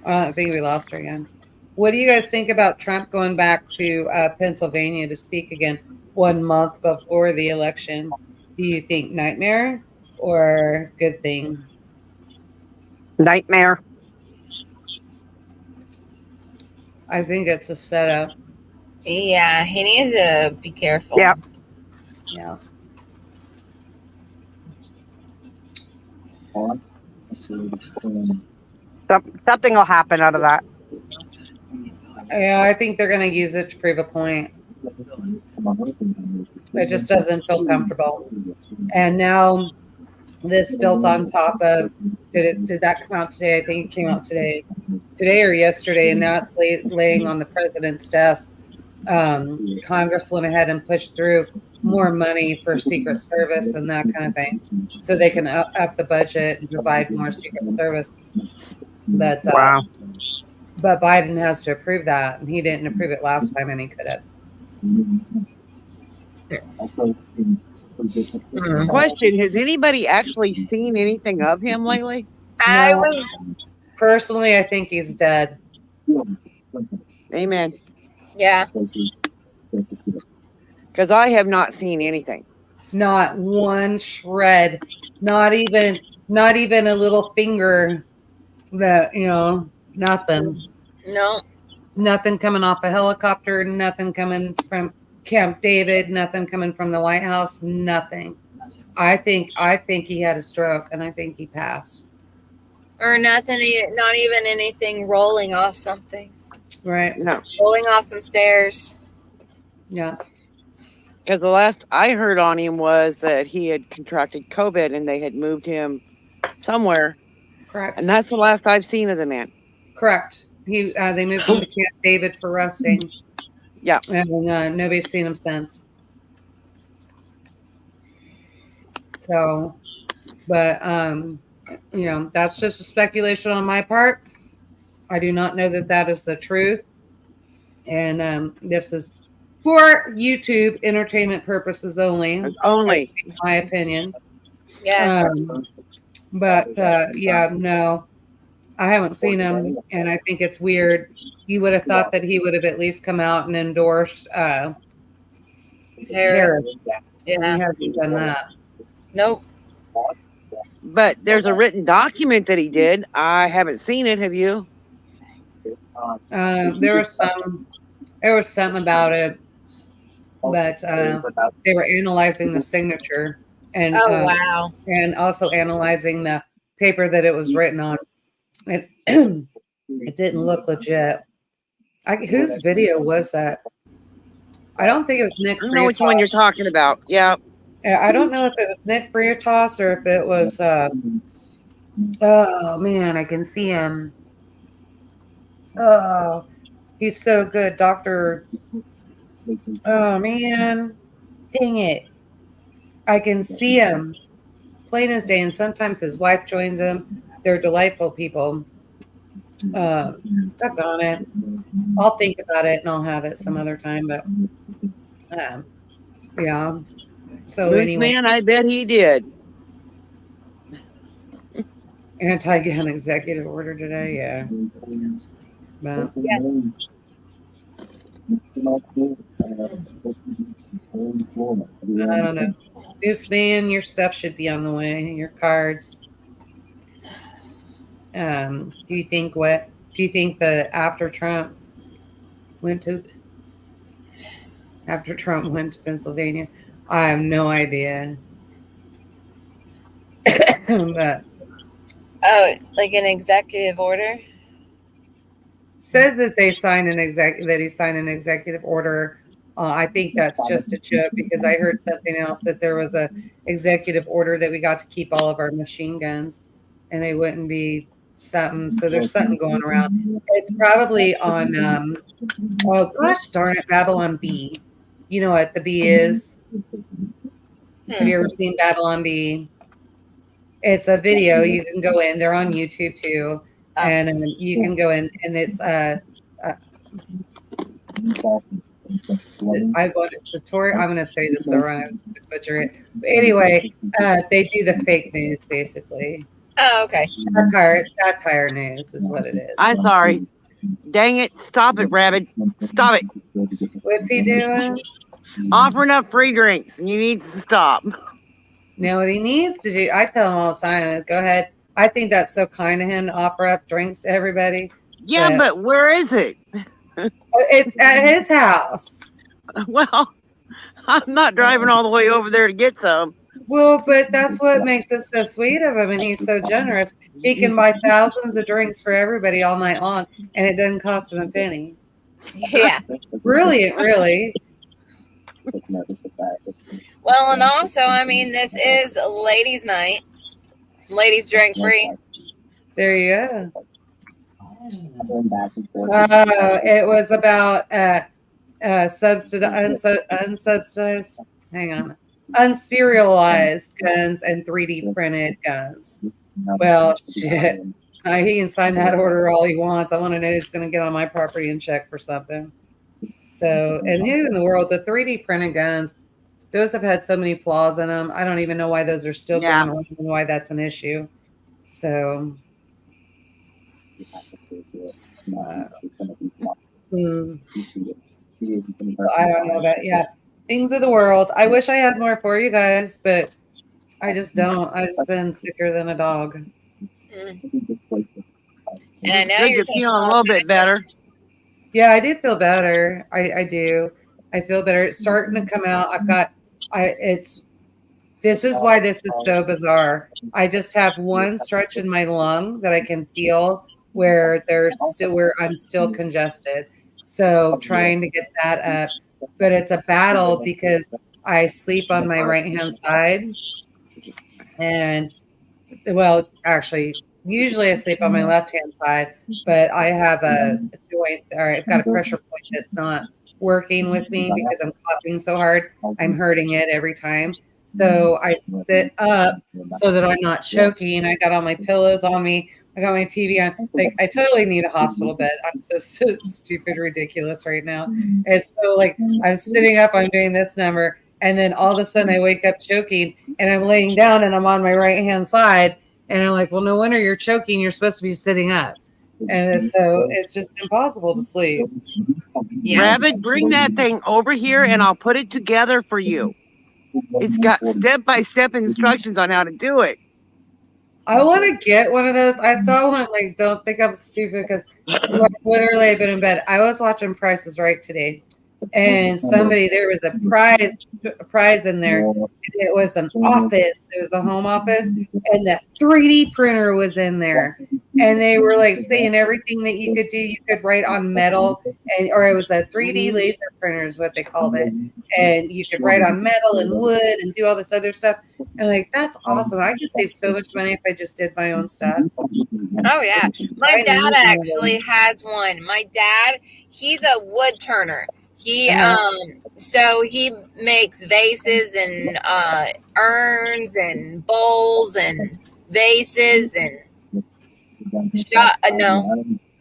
Speaker 3: I think we lost her again. What do you guys think about Trump going back to Pennsylvania to speak again 1 month before the election? Do you think nightmare or good thing?
Speaker 4: Nightmare.
Speaker 3: I think it's a setup.
Speaker 1: Yeah, he needs to be careful.
Speaker 4: Yeah.
Speaker 3: Yeah.
Speaker 4: Something will happen out of that.
Speaker 3: Yeah, I think they're going to use it to prove a point. It just doesn't feel comfortable. And now this built on top of, did that come out today? I think it came out today or yesterday, and now it's laying on the president's desk. Congress went ahead and pushed through more money for Secret Service and that kind of thing, so they can up the budget and provide more Secret Service. But
Speaker 4: Wow.
Speaker 3: but Biden has to approve that, and he didn't approve it last time, and he could have.
Speaker 2: Question: has anybody actually seen anything of him lately?
Speaker 3: Personally, I think he's dead.
Speaker 2: Amen.
Speaker 1: Yeah.
Speaker 2: Because I have not seen anything.
Speaker 3: Not one shred. Not even a little finger. That nothing.
Speaker 1: No.
Speaker 3: Nothing coming off a helicopter. Nothing coming from Camp David. Nothing coming from the White House. Nothing. I think he had a stroke, and I think he passed.
Speaker 1: Or nothing. Not even anything rolling off something.
Speaker 3: Right.
Speaker 2: No.
Speaker 1: Rolling off some stairs.
Speaker 3: Yeah.
Speaker 2: Because the last I heard on him was that he had contracted COVID and they had moved him somewhere.
Speaker 3: Correct.
Speaker 2: And that's the last I've seen of the man.
Speaker 3: Correct. They moved him to Camp David for resting.
Speaker 2: Yeah.
Speaker 3: And nobody's seen him since. So, but that's just a speculation on my part. I do not know that is the truth. And this is for YouTube entertainment purposes only.
Speaker 2: Only.
Speaker 3: In my opinion.
Speaker 1: Yeah.
Speaker 3: No. I haven't seen him, and I think it's weird. You would have thought that he would have at least come out and endorsed Harris.
Speaker 1: Yeah.
Speaker 3: He hasn't done that.
Speaker 1: Nope.
Speaker 2: But there's a written document that he did. I haven't seen it. Have you?
Speaker 3: There was something about it, but they were analyzing the signature and
Speaker 1: wow.
Speaker 3: and also analyzing the paper that it was written on. It it didn't look legit. Whose video was that? I don't think it was Nick.
Speaker 2: I don't know which one you're talking about. Yeah.
Speaker 3: I don't know if it was Nick Friatos or if it was. Oh man, I can see him. Oh, he's so good, Doctor. Oh man, dang it! I can see him plain as day, and sometimes his wife joins him. They're delightful people. Stuck on it. I'll think about it and I'll have it some other time. But yeah. So
Speaker 2: Loose
Speaker 3: anyway,
Speaker 2: man, I bet he did.
Speaker 3: Anti-gun executive order today. Yeah. But,
Speaker 1: Yeah.
Speaker 3: I don't know. This man, your stuff should be on the way. Your cards. Do you think that after Trump went to Pennsylvania? I have no idea. But
Speaker 1: Oh, like an executive order?
Speaker 3: says that he signed an executive order. I think that's just a joke because I heard something else that there was a executive order that we got to keep all of our machine guns, and they wouldn't be something. So there's something going around. It's probably on. Oh gosh, darn it, Babylon Bee. You know what the bee is? Have you ever seen Babylon Bee? It's a video. You can go in. They're on YouTube too, and you can go in, and it's I'm going to say this so wrong. I'm going to butcher it. But anyway, they do the fake news basically.
Speaker 1: Oh, okay.
Speaker 3: Satire. It's satire news, is what it is.
Speaker 2: I'm sorry. Dang it. Stop it, Rabbit. Stop it.
Speaker 3: What's he doing?
Speaker 2: Offering up free drinks, and you need to stop.
Speaker 3: You know what he needs to do? I tell him all the time, go ahead. I think that's so kind of him to offer up drinks to everybody.
Speaker 2: Yeah, but where is it?
Speaker 3: It's at his house.
Speaker 2: Well, I'm not driving all the way over there to get some.
Speaker 3: Well, but that's what makes it so sweet of him, and he's so generous. He can buy thousands of drinks for everybody all night long, and it doesn't cost him a penny.
Speaker 1: Yeah.
Speaker 3: Brilliant, really.
Speaker 1: Well, and also, I mean, this is ladies' night. Ladies drink free.
Speaker 3: There you go. It was about unsubsidized. Hang on, unserialized guns and 3D printed guns. Well, shit. He can sign that order all he wants. I want to know who's going to get on my property and check for something. So, and who in the world, the 3D printed guns, those have had so many flaws in them. I don't even know why those are still going around and why that's an issue. So, I don't know about, things of the world. I wish I had more for you guys, but I just don't. I've just been sicker than a dog.
Speaker 1: And I know
Speaker 2: you're feeling a little bit better.
Speaker 3: Yeah, I do feel better. I do. I feel better. It's starting to come out. This is why this is so bizarre. I just have one stretch in my lung that I can feel where I'm still congested. So trying to get that up, but it's a battle because I sleep on my right hand side, and well, actually, usually I sleep on my left hand side, but I have a joint, or I've got a pressure point that's not working with me because I'm coughing so hard. I'm hurting it every time. So I sit up so that I'm not choking. I got all my pillows on me. I got my TV on. Like, I totally need a hospital bed. I'm so stupid, ridiculous right now. It's so like I'm sitting up, I'm doing this number, and then all of a sudden I wake up choking, and I'm laying down and I'm on my right hand side, and I'm like, well, no wonder you're choking. You're supposed to be sitting up. And so it's just impossible to sleep.
Speaker 2: Yeah. Rabbit, bring that thing over here and I'll put it together for you. It's got step-by-step instructions on how to do it.
Speaker 3: I want to get one of those. I saw one, like, don't think I'm stupid because literally I've been in bed. I was watching Price is Right today, and there was a prize in there. And it was an office. It was a home office, and the 3D printer was in there. And they were like saying everything that you could do. You could write on metal, or it was a 3D laser printer is what they called it. And you could write on metal and wood and do all this other stuff. And like, that's awesome. I could save so much money if I just did my own stuff.
Speaker 1: Oh yeah, my dad actually has one. My dad, he's a wood turner. So he makes vases and urns and bowls and vases and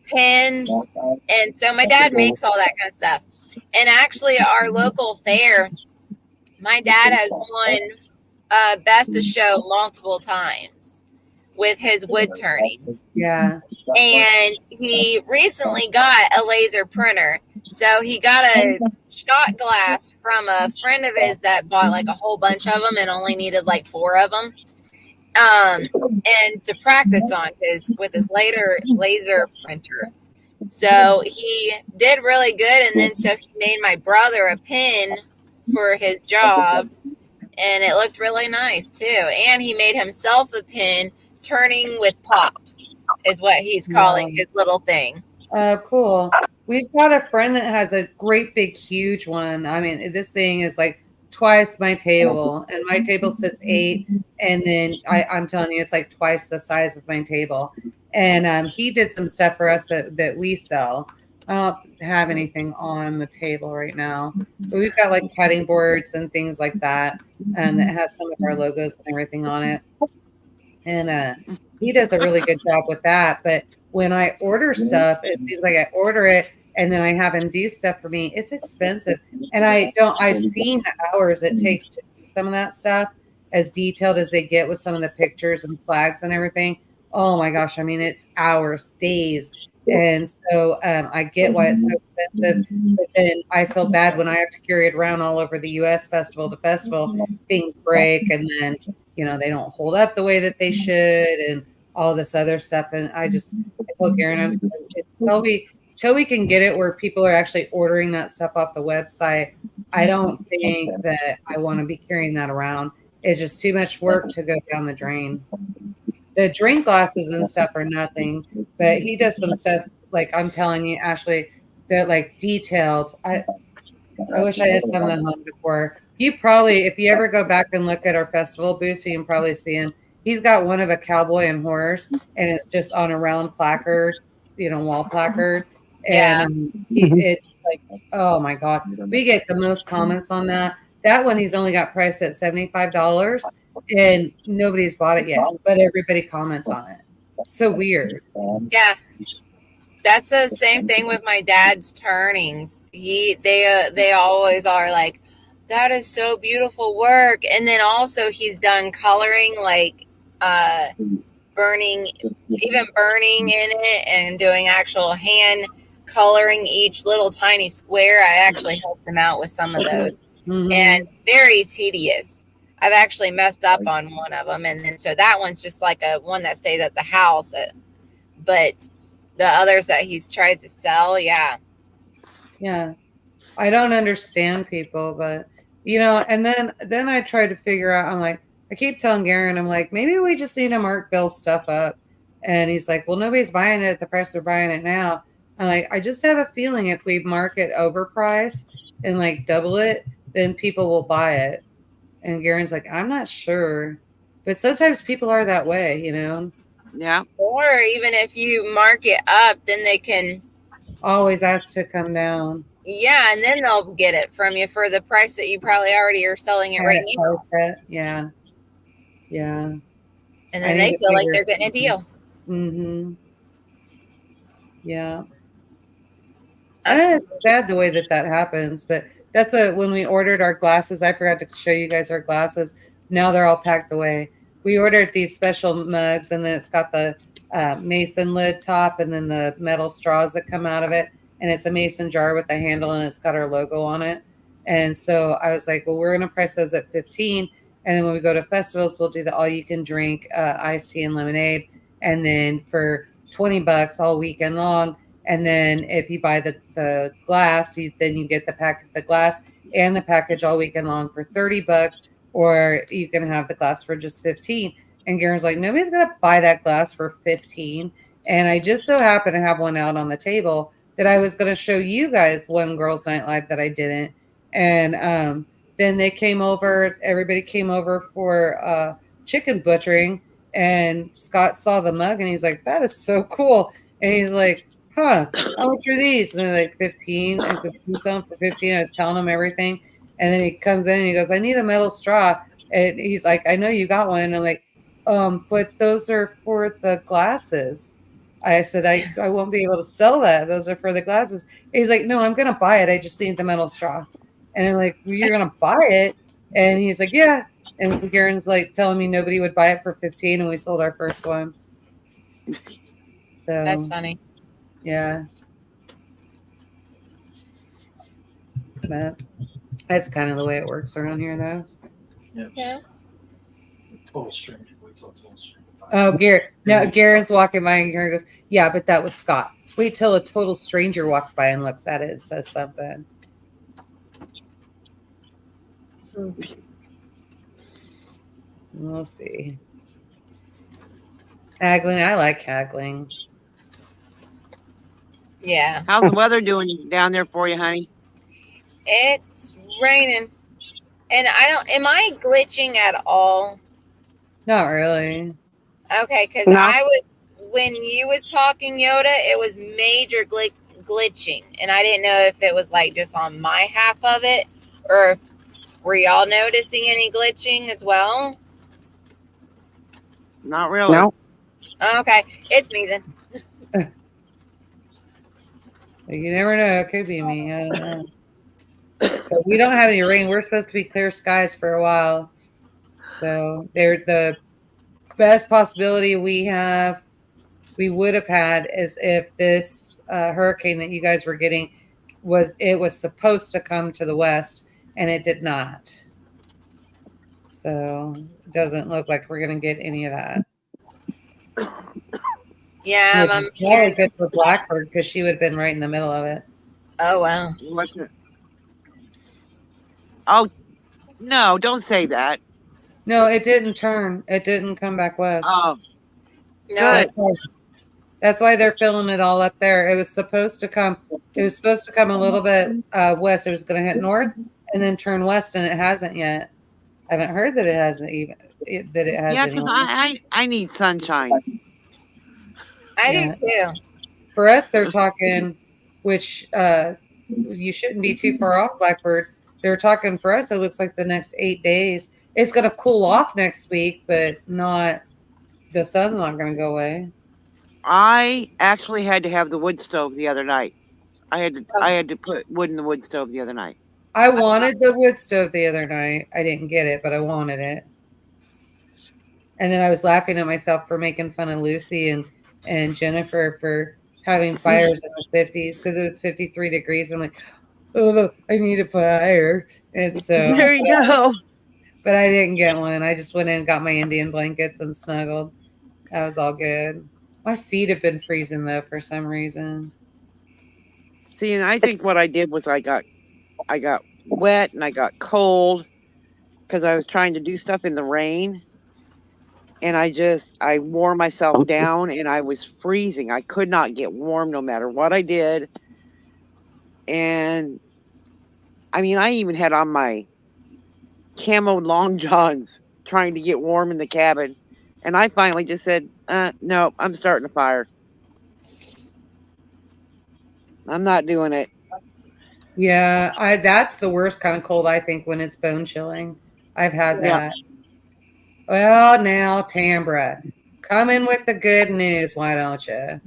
Speaker 1: pins. And so my dad makes all that kind of stuff. And actually, our local fair, my dad has won Best of Show multiple times with his wood turnings.
Speaker 3: Yeah.
Speaker 1: And he recently got a laser printer. So he got a shot glass from a friend of his that bought like a whole bunch of them and only needed like 4 of them. And to practice on with his laser printer. So he did really good. And then so he made my brother a pin for his job. And it looked really nice too. And he made himself a pin turning with pops is what he's calling his little thing.
Speaker 3: Cool. We've got a friend that has a great big huge one. I mean, this thing is like twice my table, and my table sits 8, and then I'm telling you, it's like twice the size of my table. And he did some stuff for us that we sell. I don't have anything on the table right now, but we've got like cutting boards and things like that, that has some of our logos and everything on it. And he does a really good job with that. But when I order stuff, it seems like I order it and then I have him do stuff for me. It's expensive. And I've seen the hours it takes to do some of that stuff. as detailed as they get with some of the pictures and flags and everything. Oh my gosh. I mean, it's hours, days. And so I get why it's so expensive. But then I feel bad when I have to carry it around all over the US festival to festival. Things break and then, they don't hold up the way that they should and all this other stuff. And I told Garen, until we can get it where people are actually ordering that stuff off the website, I don't think that I want to be carrying that around. It's just too much work to go down the drain. The drink glasses and stuff are nothing, but he does some stuff like I'm telling you, Ashley, that like detailed. I wish I had some of them home before. You probably, if you ever go back and look at our festival booth, you can probably see him. He's got one of a cowboy and horse, and it's just on a round placard, wall placard.
Speaker 1: Yeah.
Speaker 3: And it's like, oh my God, we get the most comments on that. That one he's only got priced at $75, and nobody's bought it yet, but everybody comments on it. So weird.
Speaker 1: Yeah. That's the same thing with my dad's turnings. They always are like, that is so beautiful work. And then also he's done coloring, like burning in it and doing actual hand coloring each little tiny square. I actually helped him out with some of those.
Speaker 3: Mhm.
Speaker 1: And very tedious. I've actually messed up on one of them. And then so that one's just like a one that stays at the house. But the others that he's tries to sell, yeah.
Speaker 3: Yeah. I don't understand people, but and then I try to figure out, I'm like, I keep telling Garen, I'm like, maybe we just need to mark Bill's stuff up. And he's like, well, nobody's buying it at the price they're buying it now. I'm like, I just have a feeling if we mark it overpriced and like double it, then people will buy it. And Garen's like, I'm not sure. But sometimes people are that way,
Speaker 2: Yeah.
Speaker 1: Or even if you mark it up, then they can
Speaker 3: always ask to come down.
Speaker 1: Yeah, and then they'll get it from you for the price that you probably already are selling it right now.
Speaker 3: Yeah. Yeah.
Speaker 1: And then they feel like they're getting a deal.
Speaker 3: Mm-hmm. Yeah. It's sad the way that happens, but that's when we ordered our glasses. I forgot to show you guys our glasses. Now they're all packed away. We ordered these special mugs, and then it's got the mason lid top and then the metal straws that come out of it. And it's a mason jar with a handle, and it's got our logo on it. And so I was like, well, we're going to price those at $15. And then when we go to festivals, we'll do the all-you-can-drink iced tea and lemonade. And then for $20 all weekend long. And then if you buy the glass, then you get the glass and the package all weekend long for $30, or you can have the glass for just $15. And Garen's like, nobody's going to buy that glass for $15. And I just so happen to have one out on the table that I was going to show you guys one Girls Night Live that I didn't. And then they came over, everybody came over for chicken butchering, and Scott saw the mug and he's like, that is so cool. And he's like, how much are these? And they're like 15. I could do some for 15. I was telling him everything. And then he comes in and he goes, I need a metal straw. And he's like, I know you got one. And I'm like, but those are for the glasses. I said, I won't be able to sell that. Those are for the glasses. And he's like, no, I'm going to buy it. I just need the metal straw. And I'm like, well, you're going to buy it? And he's like, yeah. And Garen's like telling me nobody would buy it for 15. And we sold our first one. So
Speaker 1: that's funny.
Speaker 3: Yeah. But that's kind of the way it works around here, though.
Speaker 1: Yeah.
Speaker 5: Total stranger. Wait till a total stranger.
Speaker 3: Oh, Garen's walking by and Garen goes, yeah, but that was Scott. Wait till a total stranger walks by and looks at it and says something. We'll see. Haggling. I like haggling.
Speaker 1: Yeah.
Speaker 2: How's the weather doing down there for you, honey?
Speaker 1: It's raining. And am I glitching at all?
Speaker 3: Not really.
Speaker 1: Okay, because
Speaker 4: No.
Speaker 1: when you was talking, Yoda, it was major glitching. And I didn't know if it was like just on my half of it, or if, were y'all noticing any glitching as well?
Speaker 2: Not really.
Speaker 4: No.
Speaker 1: Okay, it's me then.
Speaker 3: You never know. It could be me. I don't know. But we don't have any rain. We're supposed to be clear skies for a while. So they're the best possibility we would have had is if this hurricane that you guys were getting was supposed to come to the west and it did not. So it doesn't look like we're going to get any of that.
Speaker 1: Yeah,
Speaker 3: Which
Speaker 1: I'm
Speaker 3: is
Speaker 1: hearing.
Speaker 3: probably good for Blackbird because she would have been right in the middle of it.
Speaker 1: Oh wow.
Speaker 2: What's it? Oh no! Don't say that.
Speaker 3: No, it didn't turn. It didn't come back west.
Speaker 2: Oh,
Speaker 1: No,
Speaker 2: good.
Speaker 3: That's why they're filling it all up there. It was supposed to come. It was supposed to come a little bit west. It was going to hit north and then turn west, and it hasn't yet. I haven't heard that it hasn't even that it has
Speaker 2: Yeah, because
Speaker 3: anyone.
Speaker 2: I need sunshine.
Speaker 1: I
Speaker 3: Yeah.
Speaker 1: do too.
Speaker 3: For us, they're talking, which you shouldn't be too far off, Blackbird. They're talking for us. It looks like the next 8 days. It's going to cool off next week, but not. The sun's not going to go away.
Speaker 2: I actually had to have the wood stove the other night. I had to put wood in the wood stove the other night.
Speaker 3: I wanted the wood stove the other night. I didn't get it, but I wanted it. And then I was laughing at myself for making fun of Lucy and Jennifer for having fires in the 50s because it was 53 degrees. I'm like, oh, I need a fire. And so,
Speaker 2: There you go.
Speaker 3: but I didn't get one. I just went in and got my Indian blankets and snuggled. That was all good. My feet have been freezing though for some reason.
Speaker 2: See, and I think what I did was I got wet and I got cold because I was trying to do stuff in the rain. And I wore myself down and I was freezing. I could not get warm no matter what I did. And I mean, I even had on my camo long johns trying to get warm in the cabin. And I finally just said, no, I'm starting a fire. I'm not doing it.
Speaker 3: Yeah, that's the worst kind of cold, I think, when it's bone chilling. I've had that. Well, now, Tambra, come in with the good news, why don't you?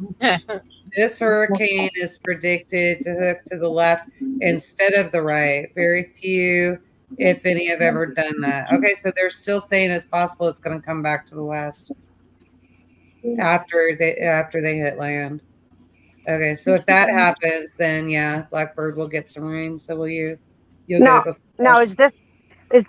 Speaker 3: This hurricane is predicted to hook to the left instead of the right. Very few, if any, have ever done that. Okay, so they're still saying it's possible it's going to come back to the west after they hit land. Okay, so if that happens, then yeah, Blackbird will get some rain. So will you? You'll get it before
Speaker 4: Now
Speaker 3: us.
Speaker 4: is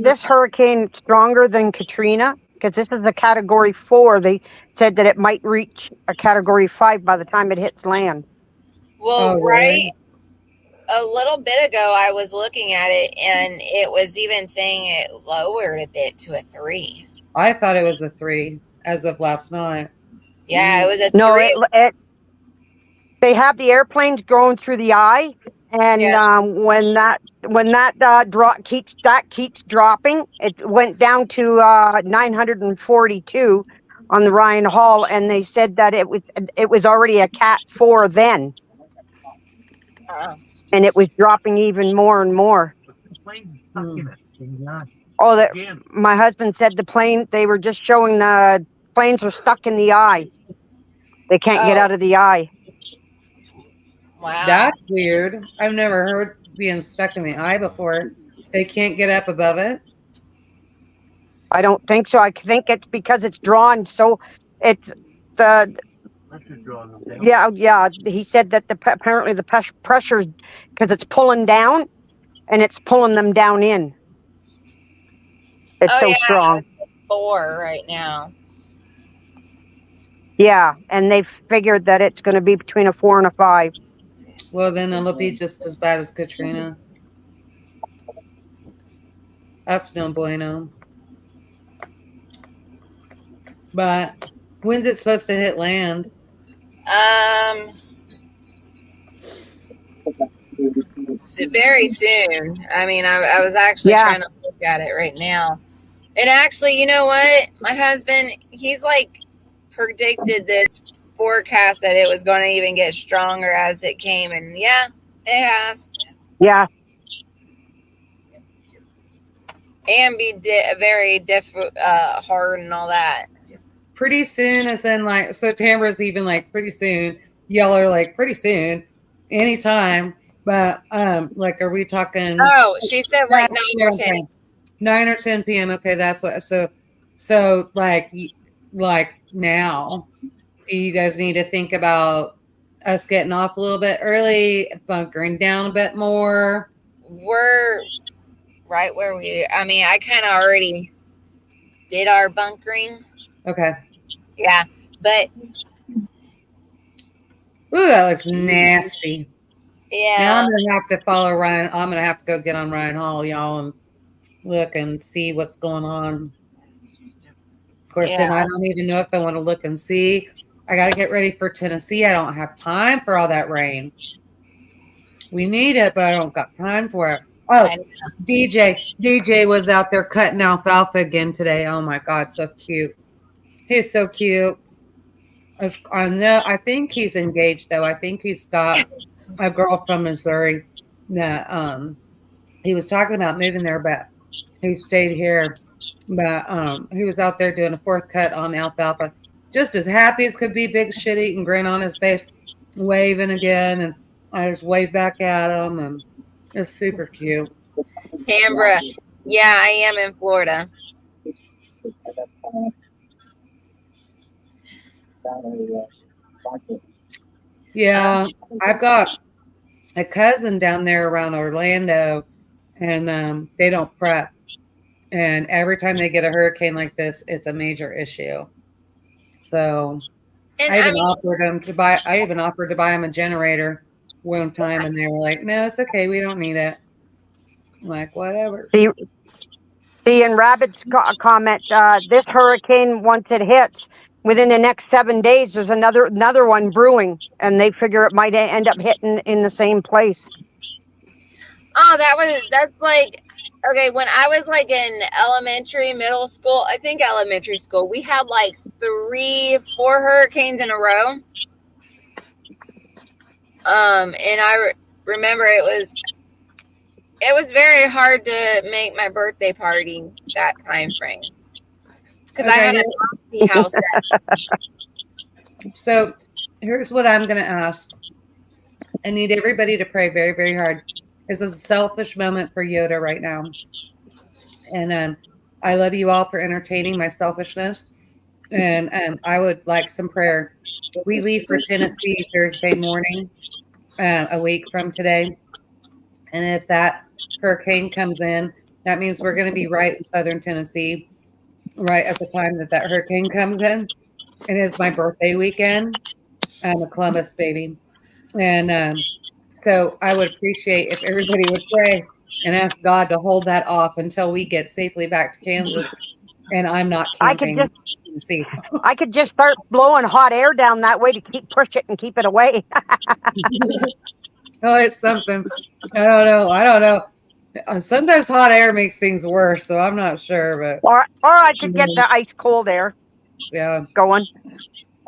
Speaker 4: this hurricane stronger than Katrina? Because this is a Category 4. They said that it might reach a Category 5 by the time it hits land.
Speaker 1: well,
Speaker 3: Oh,
Speaker 1: right.
Speaker 3: really?
Speaker 1: A little bit ago, I was looking at it, and it was even saying it lowered a bit to a 3.
Speaker 3: I thought it was a 3 as of last night.
Speaker 1: Yeah, it was a
Speaker 4: No,
Speaker 1: 3.
Speaker 4: they have the airplanes going through the eye, and
Speaker 1: Yeah.
Speaker 4: when that keeps dropping, it went down to 942 on the Ryan Hall, and they said that it was already a Cat 4 then, and it was dropping even more and more. Oh, my husband said they were just showing the planes were stuck in the eye. They can't get out of the eye.
Speaker 1: Wow.
Speaker 3: That's weird. I've never heard being stuck in the eye before. They can't get up above it.
Speaker 4: I don't think so. I think it's because it's drawn. So it's the yeah. He said that apparently the pressure because it's pulling down and it's pulling them down in. It's so strong.
Speaker 1: It's 4 right now.
Speaker 4: Yeah, and they figured that it's going to be between a 4 and a 5.
Speaker 3: Well, then it'll be just as bad as Katrina. That's no bueno. But when's it supposed to hit land?
Speaker 1: Very soon. I mean, I was actually trying to look at it right now. And actually, you know what? My husband, he's like predicted this forecast that it was going to even get stronger as it came. And yeah, it has.
Speaker 4: Yeah.
Speaker 1: And be very hard and all that.
Speaker 3: Pretty soon, as in like, so Tamara's even like pretty soon. Y'all are like pretty soon, anytime. But like, are we talking?
Speaker 1: Oh, she said like 9 or 10.
Speaker 3: 9 or 10 p.m. Okay, that's what. So like now, do you guys need to think about us getting off a little bit early, bunkering down a bit more?
Speaker 1: We're right where I kind of already did our bunkering.
Speaker 3: Okay.
Speaker 1: Yeah, but
Speaker 3: Ooh, that looks nasty. Now
Speaker 1: yeah,
Speaker 3: I'm gonna have to follow Ryan. I'm gonna have to go get on Ryan Hall, y'all, and look and see what's going on. Of course,
Speaker 1: yeah.
Speaker 3: then I don't even know if I want to look and see. I got to get ready for Tennessee. I don't have time for all that rain. We need it, but I don't got time for it. Oh,
Speaker 1: I,
Speaker 3: DJ was out there cutting alfalfa again today. Oh my God, so cute. He's so cute. I know. I think he's engaged though. I think he's got a girl from Missouri that he was talking about moving there, but he stayed here. But he was out there doing a fourth cut on alfalfa, just as happy as could be, big shit eating grin on his face, waving again, and I just waved back at him, and it's super cute.
Speaker 1: Canberra. Yeah, I am in Florida.
Speaker 3: Yeah, I've got a cousin down there around Orlando, and they don't prep. And every time they get a hurricane like this, it's a major issue. So
Speaker 1: And
Speaker 3: I even offered them to buy. I even offered to buy them a generator one time, and they were like, "No, it's okay. We don't need it." I'm like, whatever.
Speaker 4: See, in Rabbit's comment, this hurricane, once it hits, within the next 7 days, there's another one brewing, and they figure it might end up hitting in the same place.
Speaker 1: that's like, okay, when I was like in middle school, I think elementary school, we had like 3-4 hurricanes in a row. And I remember it was very hard to make my birthday party that time frame because I had a bouncy house.
Speaker 3: So here's what I'm going to ask. I need everybody to pray very, very hard. This is a selfish moment for Yoda right now. And I love you all for entertaining my selfishness. And I would like some prayer. We leave for Tennessee Thursday morning, a week from today. And if that hurricane comes in, that means we're going to be right in southern Tennessee, right at the time that hurricane comes in. It is my birthday weekend. I'm a Columbus baby. And so I would appreciate if everybody would pray and ask God to hold that off until we get safely back to Kansas. And I'm not camping.
Speaker 4: I could just start blowing hot air down that way to push it and keep it away.
Speaker 3: Oh, it's something. I don't know. Sometimes hot air makes things worse, so I'm not sure. But
Speaker 4: or I could get the ice cold air.
Speaker 3: Yeah,
Speaker 4: going.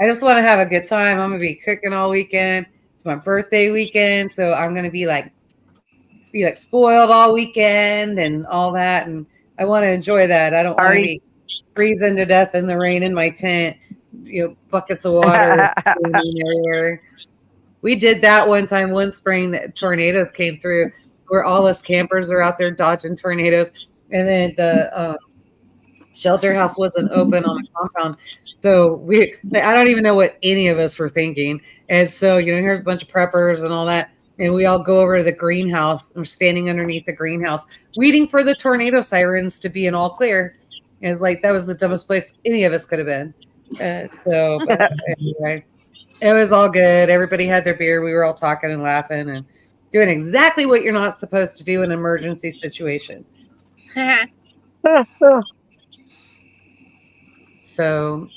Speaker 3: I just want to have a good time. I'm gonna be cooking all weekend. It's my birthday weekend, so I'm gonna be like spoiled all weekend and all that, and I want to enjoy that. I don't want to be freezing to death in the rain in my tent. Buckets of water everywhere. We did that one time, one spring that tornadoes came through, where all us campers are out there dodging tornadoes, and then the shelter house wasn't open on the compound. So I don't even know what any of us were thinking. And so, here's a bunch of preppers and all that. And we all go over to the greenhouse. We're standing underneath the greenhouse, waiting for the tornado sirens to be in all clear. And it's like, that was the dumbest place any of us could have been. But anyway, it was all good. Everybody had their beer. We were all talking and laughing and doing exactly what you're not supposed to do in an emergency situation. So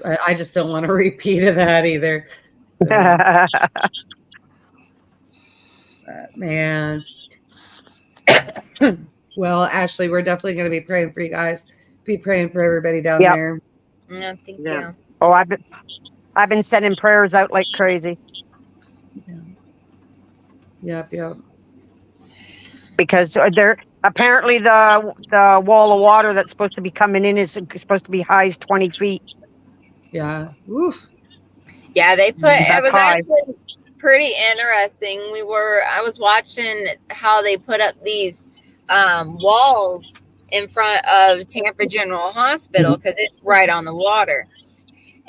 Speaker 3: I just don't want to repeat of that either. Man. Well, Ashley, we're definitely going to be praying for you guys. Be praying for everybody down there.
Speaker 1: No, thank you.
Speaker 4: Oh, I've been sending prayers out like crazy.
Speaker 3: Yep.
Speaker 4: Because apparently the wall of water that's supposed to be coming in is supposed to be high as 20 feet.
Speaker 3: Yeah. Oof.
Speaker 1: Yeah, it was actually pretty interesting. I was watching how they put up these walls in front of Tampa General Hospital because it's right on the water.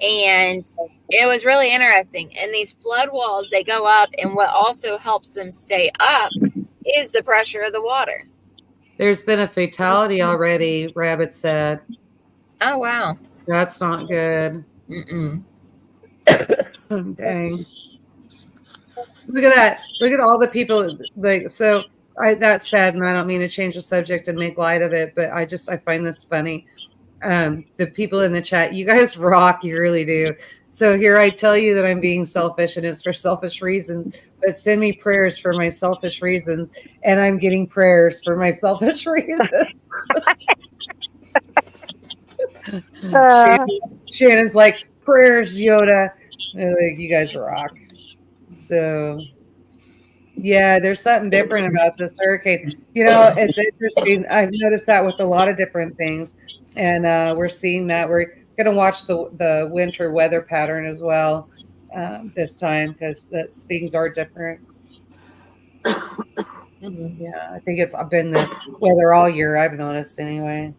Speaker 1: And it was really interesting. And these flood walls, they go up, and what also helps them stay up is the pressure of the water.
Speaker 3: There's been a fatality already, Rabbit said.
Speaker 1: Oh, wow.
Speaker 3: That's not good.
Speaker 1: Mm-mm.
Speaker 3: Oh, dang. Look at that. Look at all the people. That's sad, and I don't mean to change the subject and make light of it, but I find this funny. The people in the chat, you guys rock, you really do. So here I tell you that I'm being selfish, and it's for selfish reasons, but send me prayers for my selfish reasons, and I'm getting prayers for my selfish reasons. Shannon's like, prayers, Yoda. Like, you guys rock. So yeah, there's something different about this hurricane. It's interesting. I've noticed that with a lot of different things. And we're seeing that. We're going to watch the winter weather pattern as well this time because things are different. Yeah, I think it's been the weather all year, I've noticed anyway.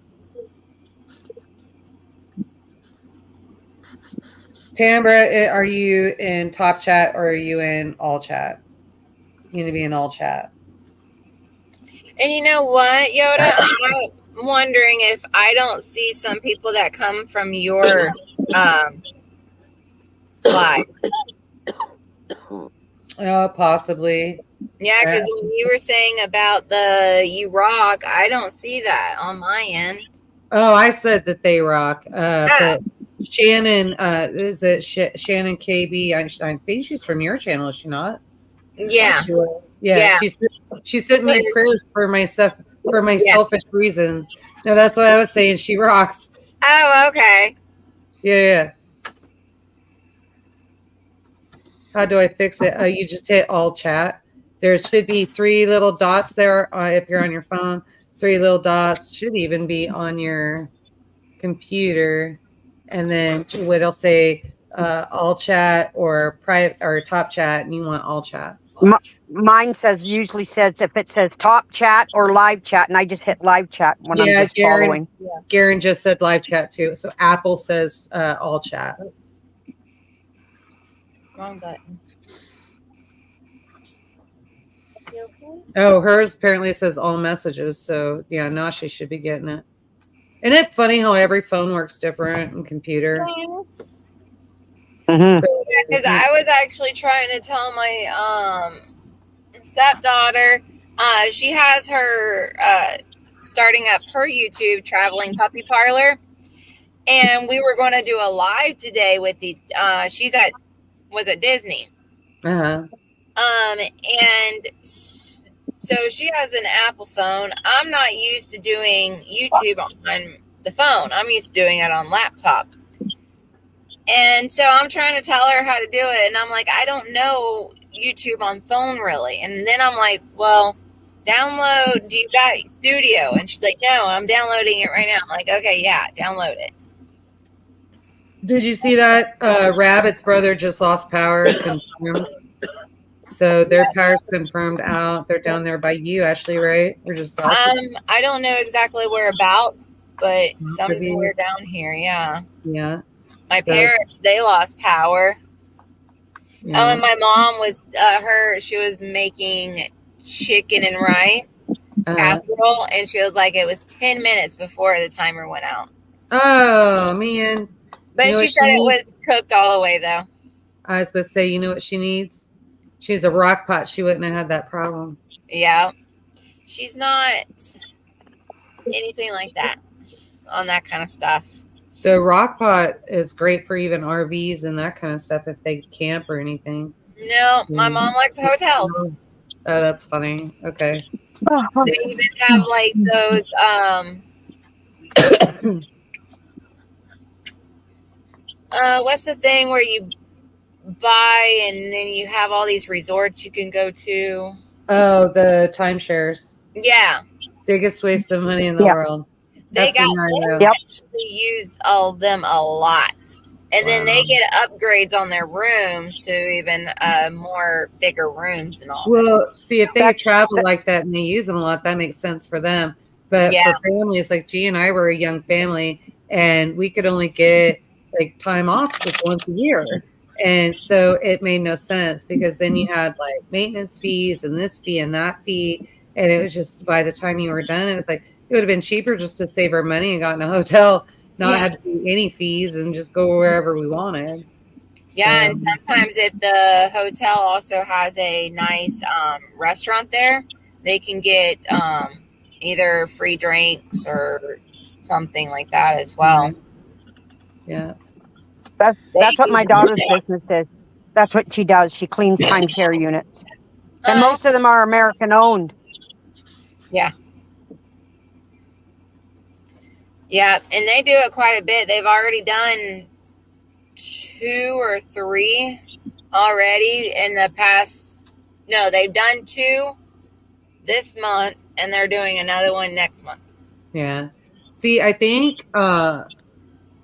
Speaker 3: Tambra, are you in top chat or are you in all chat? You need to be in all chat.
Speaker 1: And you know what, Yoda? I'm wondering if I don't see some people that come from your live.
Speaker 3: Possibly.
Speaker 1: Yeah, because when you were saying about you rock, I don't see that on my end.
Speaker 3: Oh, I said that they rock. But Shannon, is it Shannon KB? I think she's from your channel, is she not?
Speaker 1: Yeah.
Speaker 3: She was. Yeah. She sent me prayers for myself for my selfish reasons. No, that's what I was saying. She rocks.
Speaker 1: Oh, okay.
Speaker 3: Yeah. How do I fix it? You just hit all chat. There should be 3 little dots there if you're on your phone. 3 little dots should even be on your computer, and then it'll say all chat or private or top chat, and you want all chat.
Speaker 4: Mine usually says if it says top chat or live chat, and I just hit live chat when I'm just following.
Speaker 3: Garen just said live chat too. So Apple says all chat.
Speaker 1: Wrong button.
Speaker 3: Oh, hers apparently says all messages. So yeah, now she should be getting it. Isn't it funny how every phone works different and computer?
Speaker 1: Yes.
Speaker 4: Mm-hmm.
Speaker 1: Because I was actually trying to tell my stepdaughter, she has her starting up her YouTube traveling puppy parlor, and we were going to do a live today with she's was at Disney.
Speaker 3: Uh-huh.
Speaker 1: And so she has an Apple phone. I'm not used to doing YouTube on the phone. I'm used to doing it on laptop. And so I'm trying to tell her how to do it. And I'm like, I don't know YouTube on phone really. And then I'm like, well, download, do you got Studio? And she's like, no, I'm downloading it right now. I'm like, okay, yeah, download it.
Speaker 3: Did you see that Rabbit's brother just lost power? Confirmed. So their power's confirmed out. They're down there by you, Ashley, right? Or just
Speaker 1: I don't know exactly whereabouts, but somewhere down here, yeah.
Speaker 3: Yeah.
Speaker 1: My parents, they lost power. Yeah. Oh, and my mom was she was making chicken and rice casserole, and she was like, it was 10 minutes before the timer went out.
Speaker 3: Oh man.
Speaker 1: But she said it was cooked all the way though.
Speaker 3: I was gonna say, you know what she needs? She's a RockPot. She wouldn't have had that problem.
Speaker 1: Yeah. She's not anything like that on that kind of stuff.
Speaker 3: The RockPot is great for even RVs and that kind of stuff if they camp or anything.
Speaker 1: No, my mom likes hotels.
Speaker 3: Oh, that's funny. Okay.
Speaker 1: They even have like those what's the thing where you buy and then you have all these resorts you can go to?
Speaker 3: Oh, the timeshares.
Speaker 1: Yeah.
Speaker 3: Biggest waste of money in the world.
Speaker 1: They actually use all of them a lot. And then they get upgrades on their rooms to even more bigger rooms and all.
Speaker 3: Well, see, if they travel like that and they use them a lot, that makes sense for them. But
Speaker 1: Yeah.
Speaker 3: for families, like G and I were a young family, and we could only get like time off like once a year. And so it made no sense because then you had like maintenance fees and this fee and that fee. And it was just by the time you were done, it was like it would have been cheaper just to save our money and got in a hotel, not
Speaker 1: Yeah.
Speaker 3: had to pay any fees and just go wherever we wanted.
Speaker 1: Yeah,
Speaker 3: So,
Speaker 1: and sometimes if the hotel also has a nice restaurant there, they can get either free drinks or something like that as well.
Speaker 3: yeah.
Speaker 1: They
Speaker 4: That's what my
Speaker 1: usually
Speaker 4: daughter's business is. That's what she does. She cleans timeshare units, and
Speaker 1: uh,
Speaker 4: most of them are American owned.
Speaker 1: yeah. Yeah, and they do it quite a bit. They've already done 2 or 3 already in the past. No, they've done 2 this month, and they're doing another one next month.
Speaker 3: Yeah. See, I think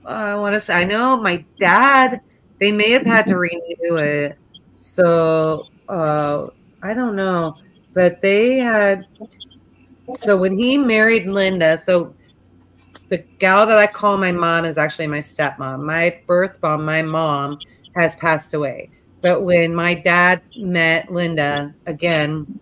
Speaker 3: I want to say I know my dad, they may have had to renew it. So I don't know. But they had so when he married Linda, so the gal that I call my mom is actually my stepmom. My birth mom, my mom, has passed away. But when my dad met Linda again,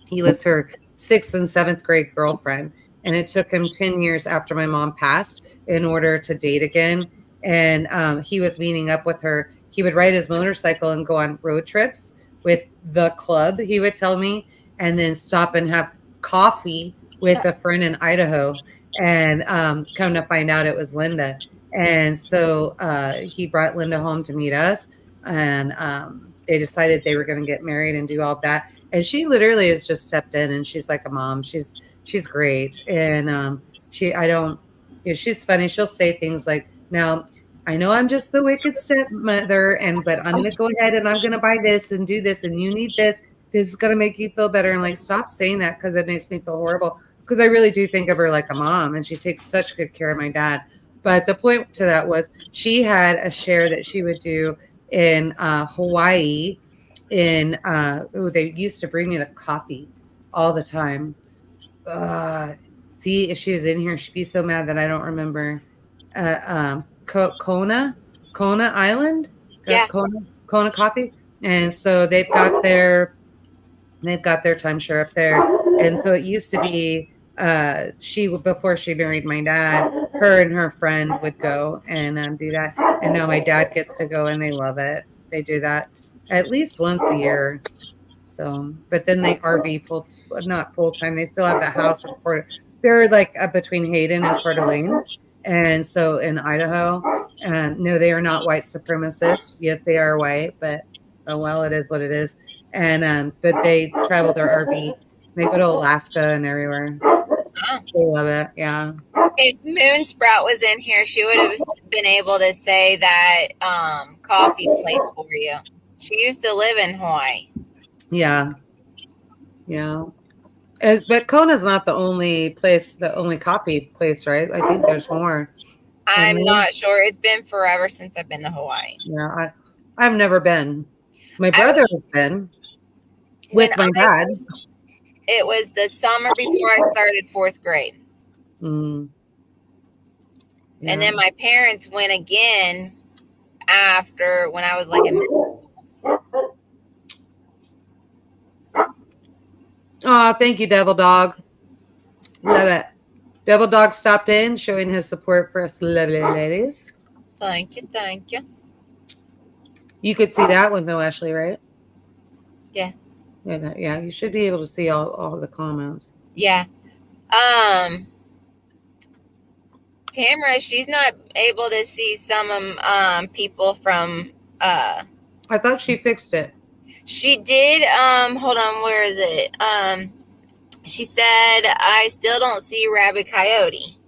Speaker 3: he was her 6th and 7th grade girlfriend. And it took him 10 years after my mom passed in order to date again. And he was meeting up with her. He would ride his motorcycle and go on road trips with the club, he would tell me, and then stop and have coffee with a friend in Idaho. And come to find out it was Linda. And so he brought Linda home to meet us. And they decided they were going to get married and do all that. And she literally has just stepped in, and she's like a mom. She's great. And I don't, she's funny. She'll say things like, now I know I'm just the wicked stepmother, but I'm going to go ahead and I'm going to buy this and do this, and you need this. This is going to make you feel better. And like, stop saying that, because it makes me feel horrible, because I really do think of her like a mom, and she takes such good care of my dad. But the point to that was she had a share that she would do in Hawaii. They used to bring me the coffee all the time. See, if she was in here, she'd be so mad that I don't remember. Kona Island,
Speaker 1: Yeah.
Speaker 3: Kona coffee. And so they've got their timeshare up there. And so it used to be before she married my dad, her and her friend would go and do that. And now my dad gets to go, and they love it. They do that at least once a year. So, but then they RV not full time. They still have the house in they're like between Hayden and Coeur d'Alene. And so in Idaho, no, they are not white supremacists. Yes, they are white, but oh well, it is what it is. And but they travel their RV. They go to Alaska and everywhere.
Speaker 1: Oh.
Speaker 3: They love it. Yeah.
Speaker 1: If Moonsprout was in here, she would have been able to say that coffee place for you. She used to live in Hawaii.
Speaker 3: Yeah. Yeah. But Kona's not the only coffee place, right? I think there's more.
Speaker 1: I'm not sure. It's been forever since I've been to Hawaii.
Speaker 3: Yeah, I've never been. My brother has been with my dad.
Speaker 1: It was the summer before I started 4th grade.
Speaker 3: Mm. Yeah.
Speaker 1: And then my parents went again after when I was like in middle school.
Speaker 3: Oh, thank you, Devil Dog. Love it. Devil Dog stopped in, showing his support for us lovely ladies.
Speaker 1: Thank you, thank you.
Speaker 3: You could see that one though, Ashley, right?
Speaker 1: Yeah.
Speaker 3: Yeah, you should be able to see all the comments.
Speaker 1: Yeah. Tamara, she's not able to see some people from
Speaker 3: I thought she fixed it.
Speaker 1: She did hold on, where is it? She said, I still don't see Rabbit Coyote.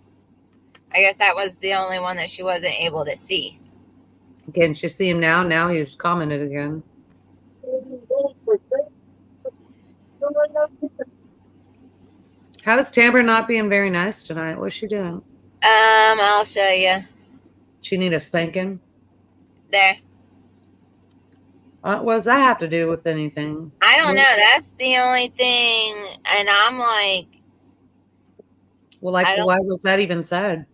Speaker 1: I guess that was the only one that she wasn't able to see.
Speaker 3: Again, you see him now. Now he's commented again. How's Tamara not being very nice tonight? What's she doing?
Speaker 1: I'll show you.
Speaker 3: She need a spanking?
Speaker 1: There.
Speaker 3: What does that have to do with anything?
Speaker 1: I don't know. That's the only thing. And I'm like,
Speaker 3: Well, like,
Speaker 1: I don't,
Speaker 3: why was that even said?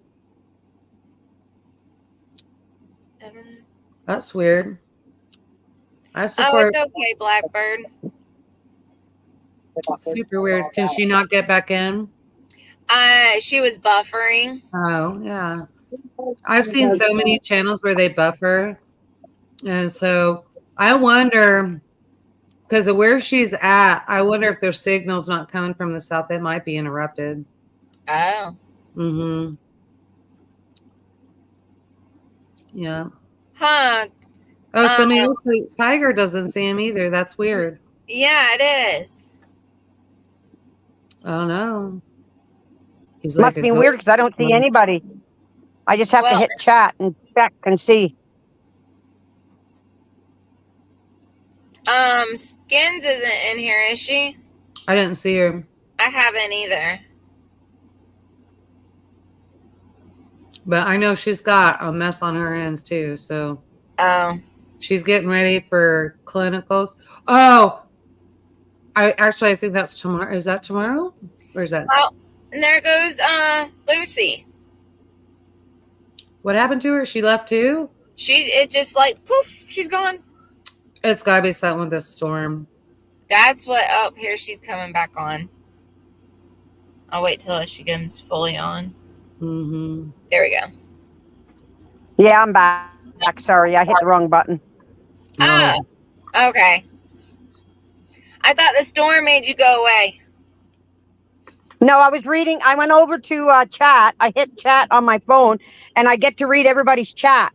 Speaker 1: I don't know.
Speaker 3: That's weird. I
Speaker 1: Oh,
Speaker 3: support.
Speaker 1: it's okay, Blackbird.
Speaker 3: Super weird. Can she not get back in?
Speaker 1: She was buffering.
Speaker 3: Oh, yeah. I've seen so many channels where they buffer. And so I wonder, because of where she's at, I wonder if their signal's not coming from the south. It might be interrupted.
Speaker 1: Oh.
Speaker 3: Mm-hmm. Yeah.
Speaker 1: Huh.
Speaker 3: Oh, somebody
Speaker 1: Um,
Speaker 3: else, Tiger doesn't see him either. That's weird.
Speaker 1: yeah, it is.
Speaker 3: Oh, no. He's
Speaker 4: Must
Speaker 3: like a
Speaker 4: be
Speaker 3: ghost.
Speaker 4: weird because I don't see anybody. I just have to
Speaker 1: Well,
Speaker 4: hit chat and check and see.
Speaker 1: Skins isn't in here, is she?
Speaker 3: I didn't see her.
Speaker 1: I haven't either.
Speaker 3: But I know she's got a mess on her hands, too. So
Speaker 1: Oh.
Speaker 3: she's getting ready for clinicals. Oh, I think that's tomorrow. Is that tomorrow? Or is that?
Speaker 1: Well, and there goes Lucy.
Speaker 3: What happened to her? She left too?
Speaker 1: It just like poof, she's gone.
Speaker 3: It's gotta be something with this storm.
Speaker 1: That's what. Oh, here she's coming back on. I'll wait till she comes fully on.
Speaker 3: Mm-hmm.
Speaker 1: There we go.
Speaker 4: Yeah, I'm back. Sorry, I hit the wrong button.
Speaker 1: Oh, okay. I thought the storm made you go away.
Speaker 4: No, I was reading. I went over to chat. I hit chat on my phone, and I get to read everybody's chat.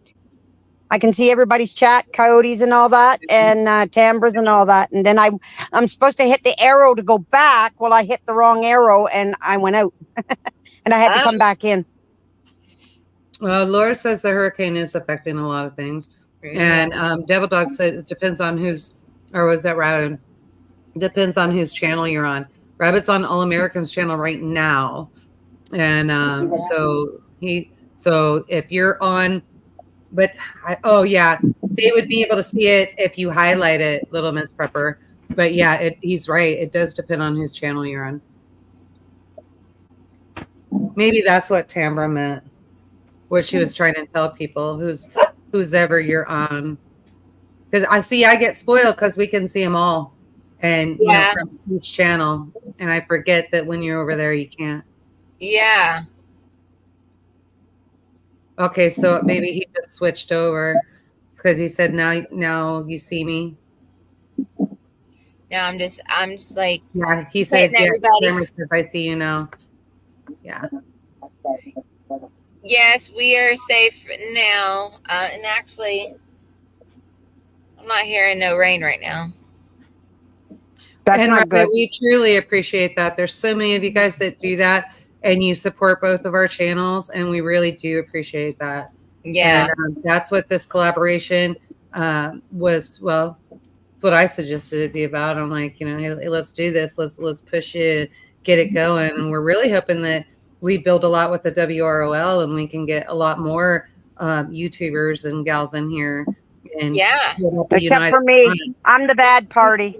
Speaker 4: I can see everybody's chat, coyotes and all that, and timbres and all that. And then I'm supposed to hit the arrow to go back. Well, I hit the wrong arrow, and I went out, and I had to come back in.
Speaker 3: Well, Laura says the hurricane is affecting a lot of things. And Devil Dog says it depends on who's, or was that Rabbit? Depends on whose channel you're on. Rabbit's on All Americans channel right now. And so if you're on, but oh yeah, they would be able to see it if you highlight it, Little Miss Prepper. But yeah, he's right. It does depend on whose channel you're on. Maybe that's what Tambra meant. What she was trying to tell people, who's ever you're on. Because I get spoiled because we can see them all, and
Speaker 1: Yeah.
Speaker 3: from each channel, and I forget that when you're over there you can't.
Speaker 1: Yeah.
Speaker 3: Okay, so maybe he just switched over because he said now you see me.
Speaker 1: No, I'm just like,
Speaker 3: Yeah, he said
Speaker 1: hitting everybody.
Speaker 3: Cameron says I see you now. Yeah.
Speaker 1: Yes, we are safe now. And actually, I'm not hearing no rain right now.
Speaker 4: That's
Speaker 3: And
Speaker 4: not good.
Speaker 3: we truly appreciate that. There's so many of you guys that do that, and you support both of our channels, and we really do appreciate that.
Speaker 1: Yeah.
Speaker 3: And that's what this collaboration was. Well, what I suggested it be about. I'm like, hey, let's do this. Let's push it, get it going. And we're really hoping that we build a lot with the WROL, and we can get a lot more YouTubers and gals in here. And
Speaker 1: Yeah.
Speaker 4: Except for me, I'm the bad party.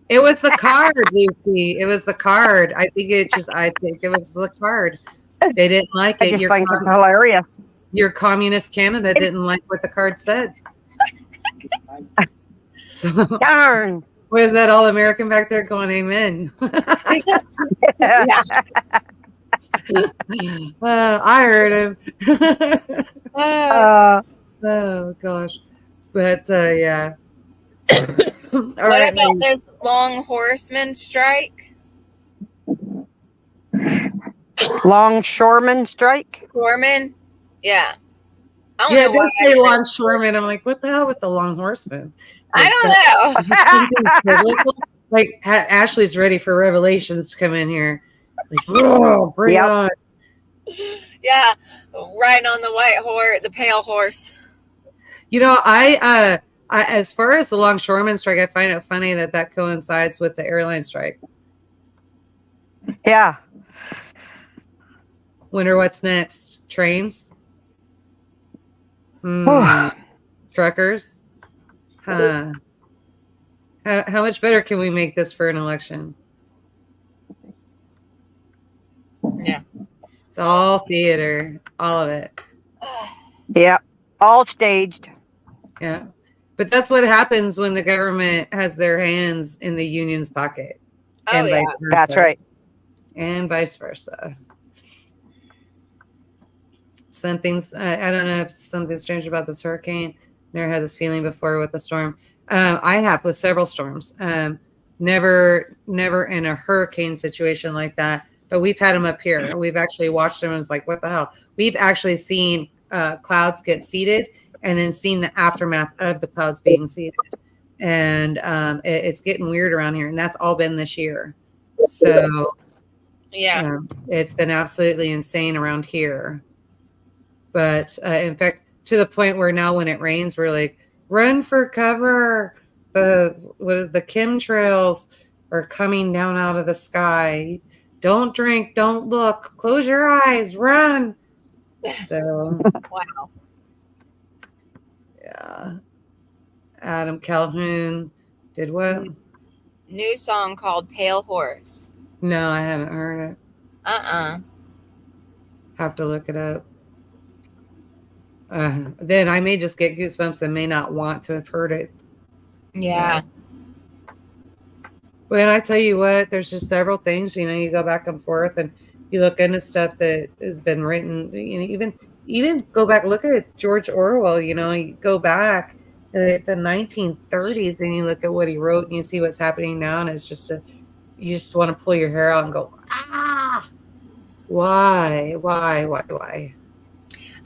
Speaker 3: It was the card, Lucy. It was the card. I think it was the card. They didn't like
Speaker 4: I
Speaker 3: it.
Speaker 4: just think it's hilarious.
Speaker 3: Your communist Canada didn't like what the card said. So
Speaker 4: Darn.
Speaker 3: was that All American back there going amen? I heard him. Oh gosh. But yeah.
Speaker 1: What about this longshoreman strike?
Speaker 4: Longshoreman strike?
Speaker 1: Shoreman? Yeah. I
Speaker 3: Yeah,
Speaker 1: don't know
Speaker 3: it does say longshoreman. I'm like, what the hell with the long horseman? Like,
Speaker 1: I don't know.
Speaker 3: Like Ashley's ready for Revelations to come in here. Like, oh, bring it on.
Speaker 1: Yeah, riding on the white horse, the pale horse.
Speaker 3: I as far as the longshoreman strike, I find it funny that coincides with the airline strike.
Speaker 4: Yeah.
Speaker 3: Wonder what's next? Trains? Truckers? Huh. How much better can we make this for an election?
Speaker 1: Yeah.
Speaker 3: It's all theater, all of it.
Speaker 4: Yeah, all staged.
Speaker 3: Yeah. But that's what happens when the government has their hands in the union's pocket.
Speaker 1: Oh,
Speaker 3: And
Speaker 1: yeah.
Speaker 3: vice versa.
Speaker 4: That's right.
Speaker 3: And vice versa. Something's, I don't know if something's strange about this hurricane. Never had this feeling before with a storm. I have with several storms. Never in a hurricane situation like that. But we've had them up here. We've actually watched them and it's like, what the hell? We've actually seen clouds get seeded and then seen the aftermath of the clouds being seeded. And it's getting weird around here. And that's all been this year. So
Speaker 1: Yeah.
Speaker 3: it's been absolutely insane around here. But in fact, to the point where now when it rains, we're like, run for cover. The chemtrails are coming down out of the sky. Don't drink, don't look, close your eyes, run. So,
Speaker 1: Wow.
Speaker 3: yeah. Adam Calhoun did what?
Speaker 1: New song called Pale Horse.
Speaker 3: No, I haven't heard it. Have to look it up. Then I may just get goosebumps and may not want to have heard it.
Speaker 1: Yeah.
Speaker 3: But I tell you what, there's just several things, you go back and forth and you look into stuff that has been written, even go back, look at George Orwell, you go back to the 1930s and you look at what he wrote and you see what's happening now. And it's just, you just want to pull your hair out and go, why?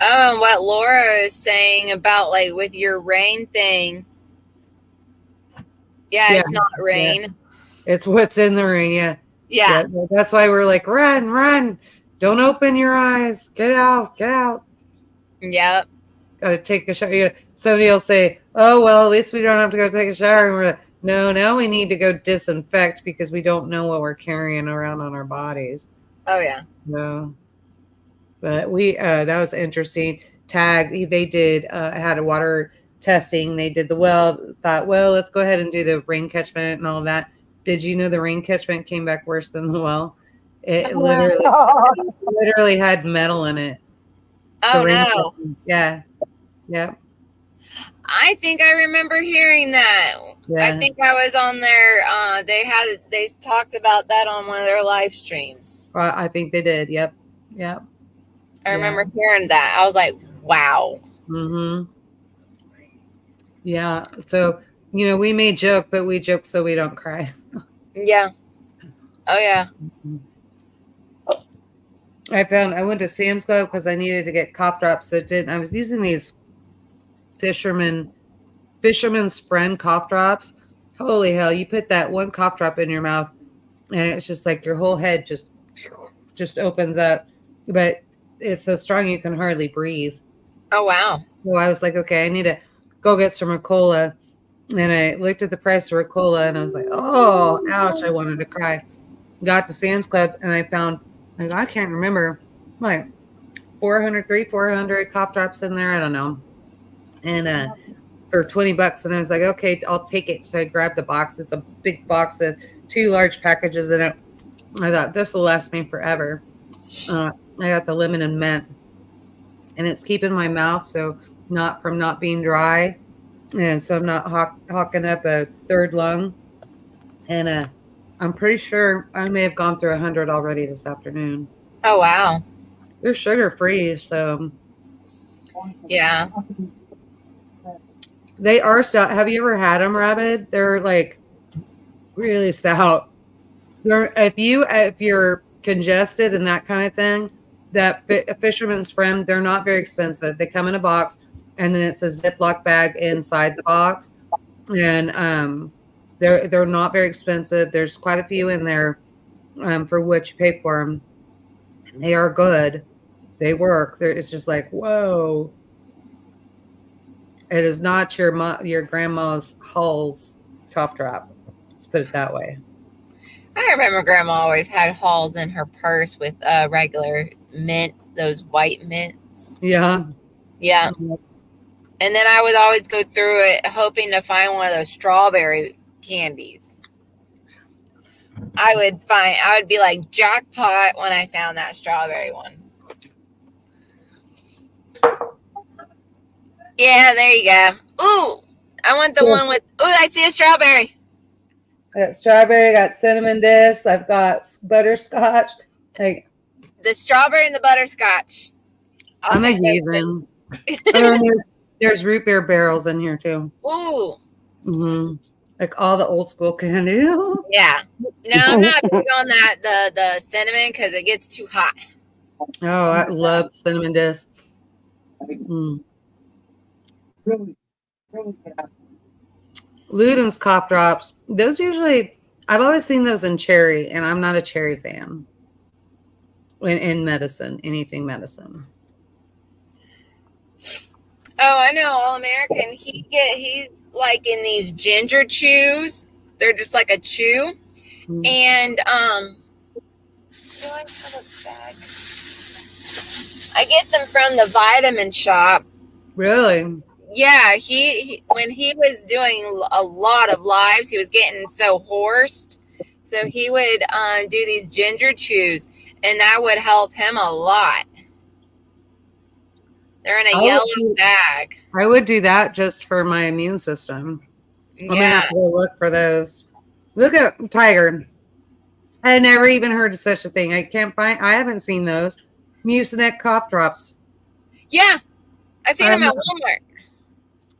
Speaker 1: Oh, and what Laura is saying about like with your rain thing. Yeah, it's not rain.
Speaker 3: Yeah. It's what's in the rain. Yeah.
Speaker 1: Yeah.
Speaker 3: That's why we're like, run. Don't open your eyes. Get out.
Speaker 1: Yep.
Speaker 3: Got to take a shower. Somebody will say, oh, well, at least we don't have to go take a shower. And we're like, no, now we need to go disinfect because we don't know what we're carrying around on our bodies.
Speaker 1: Oh, yeah.
Speaker 3: No. But that was interesting. TAG, they did, had a water testing. They did the well, thought, well, let's go ahead and do the rain catchment and all of that. Did you know the rain catchment came back worse than the well? It literally had metal in it.
Speaker 1: Oh, no.
Speaker 3: Catchment. Yeah. Yep.
Speaker 1: I think I remember hearing that.
Speaker 3: Yeah.
Speaker 1: I think I was on their, they talked about that on one of their live streams.
Speaker 3: I think they did. Yep.
Speaker 1: I remember hearing that. I was like, wow.
Speaker 3: Mm-hmm. Yeah. So, we may joke, but we joke so we don't cry.
Speaker 1: Yeah. Oh, yeah.
Speaker 3: I went to Sam's Club because I needed to get cough drops. I was using these Fisherman's Friend cough drops. Holy hell. You put that one cough drop in your mouth and it's just like your whole head just opens up. But it's so strong you can hardly breathe.
Speaker 1: Oh, wow.
Speaker 3: So I was like, okay, I need to go get some Ricola. And I looked at the price of Ricola and I was like, oh, ouch, I wanted to cry. Got to Sam's Club and I found, I can't remember, like 400 cough drops in there. I don't know. And for $20. And I was like, okay, I'll take it. So I grabbed the box. It's a big box of 2 large packages in it. I thought this will last me forever. I got the lemon and mint. And it's keeping my mouth from not being dry. And so I'm not hawking up a third lung. And I'm pretty sure I may have gone through 100 already this afternoon.
Speaker 1: Oh, wow.
Speaker 3: They're sugar free, so.
Speaker 1: Yeah.
Speaker 3: They are stout. Have you ever had them, Rabbit? They're like really stout. If you're congested and that kind of thing, that Fisherman's Friend, they're not very expensive. They come in a box, and then it's a Ziploc bag inside the box, and they're not very expensive. There's quite a few in there for what you pay for them. They are good. They work. It's just like, whoa. It is not your grandma's Hall's cough drop. Let's put it that way.
Speaker 1: I remember Grandma always had Halls in her purse with regular mints, those white mints.
Speaker 3: Yeah.
Speaker 1: Yeah. And then I would always go through it hoping to find one of those strawberry candies. I would be like jackpot when I found that strawberry one. Yeah, there you go. Ooh, I want the one with. Ooh, I see a strawberry.
Speaker 3: I got strawberry, I got cinnamon disc, I've got butterscotch. Like,
Speaker 1: The strawberry and the butterscotch. I'll
Speaker 3: I'm a
Speaker 1: take those two.
Speaker 3: heathen. Oh, and there's root beer barrels in here too.
Speaker 1: Ooh,
Speaker 3: Like all the old school candy.
Speaker 1: yeah. No, I'm not big on that. The cinnamon because it gets too hot.
Speaker 3: Oh, I love cinnamon disc. Luden's cough drops. Those usually, I've always seen those in cherry, and I'm not a cherry fan. In medicine, anything medicine.
Speaker 1: Oh, I know, All American. He's like in these ginger chews. They're just like a chew, and do I have a bag? I get them from the vitamin shop.
Speaker 3: Really?
Speaker 1: Yeah, he when he was doing a lot of lives, he was getting so hoarse. So he would do these ginger chews, and that would help him a lot. They're in a yellow bag.
Speaker 3: I would do that just for my immune system. I'm gonna have to go look for those. Look at Tiger. I never even heard of such a thing. I haven't seen those. Mucinex cough drops.
Speaker 1: Yeah, I seen them at Walmart.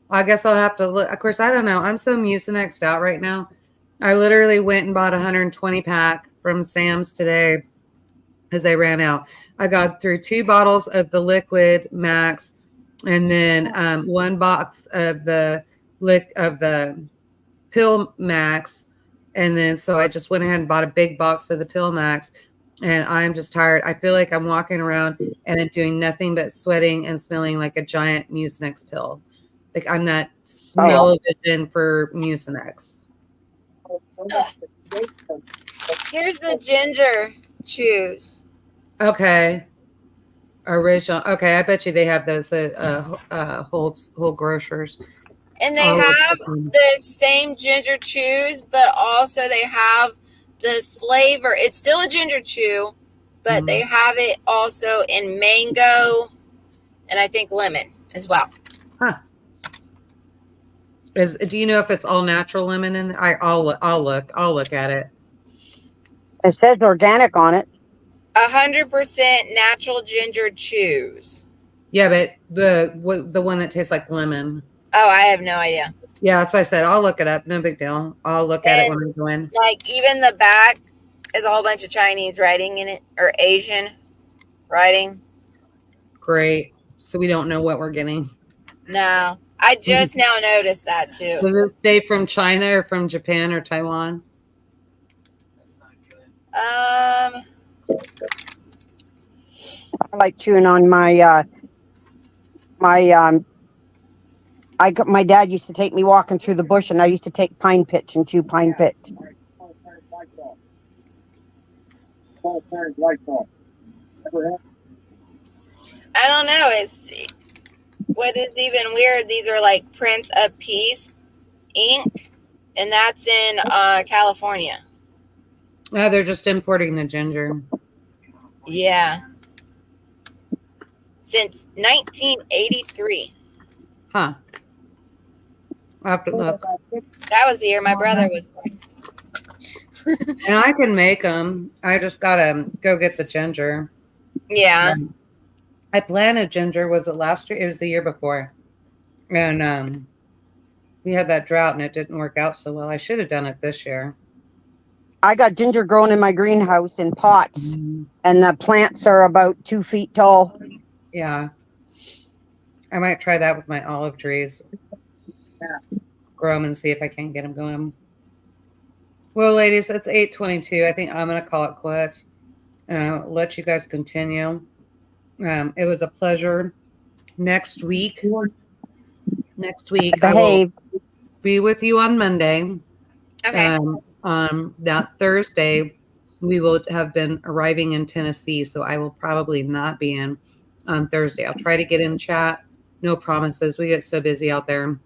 Speaker 3: I guess I'll have to look. Of course, I don't know. I'm so Mucinexed out right now. I literally went and bought a 120 pack from Sam's today because I ran out. I got through 2 bottles of the liquid Max, and then 1 box of the pill Max, and then so I just went ahead and bought a big box of the pill Max. And I'm just tired. I feel like I'm walking around and I'm doing nothing but sweating and smelling like a giant Mucinex pill. Like I'm that smell-o-vision for Mucinex.
Speaker 1: Here's the ginger chews.
Speaker 3: Okay. Original. Okay, I bet you they have those at whole grocers.
Speaker 1: And they have the same ginger chews, but also they have the flavor. It's still a ginger chew, but they have it also in mango and I think lemon as well.
Speaker 3: Huh. Do you know if it's all natural lemon in there? I'll look at it.
Speaker 4: It says organic on it.
Speaker 1: 100% natural ginger chews.
Speaker 3: Yeah, but the one that tastes like lemon.
Speaker 1: Oh, I have no idea.
Speaker 3: Yeah, that's what I said. I'll look it up. No big deal. I'll look at it when I'm going.
Speaker 1: Like even the back is a whole bunch of Chinese writing in it or Asian writing.
Speaker 3: Great. So we don't know what we're getting.
Speaker 1: No, I just now noticed that too.
Speaker 3: So does it say from China or from Japan or Taiwan?
Speaker 5: That's not good.
Speaker 1: Um,
Speaker 4: I like chewing on my my dad used to take me walking through the bush, and I used to take pine pitch and chew pine pitch.
Speaker 1: I don't know. It's what is even weird. These are like Prince of Peace ink, and that's in California.
Speaker 3: Oh, they're just importing the ginger.
Speaker 1: Yeah. Since 1983.
Speaker 3: Huh. I'll have to look.
Speaker 1: That was the year my brother was born.
Speaker 3: And I can make them. I just gotta go get the ginger.
Speaker 1: Yeah.
Speaker 3: I planted ginger. Was it last year? It was the year before. And we had that drought and it didn't work out so well. I should have done it this year.
Speaker 4: I got ginger growing in my greenhouse in pots, and the plants are about 2 feet tall.
Speaker 3: Yeah. I might try that with my olive trees. Grow them and see if I can get them going. Well, ladies, it's 8:22. I think I'm going to call it quits. And I'll let you guys continue. It was a pleasure. Next week, I will be with you on Monday.
Speaker 1: Okay.
Speaker 3: That Thursday, we will have been arriving in Tennessee, so I will probably not be in on Thursday. I'll try to get in chat. No promises. We get so busy out there.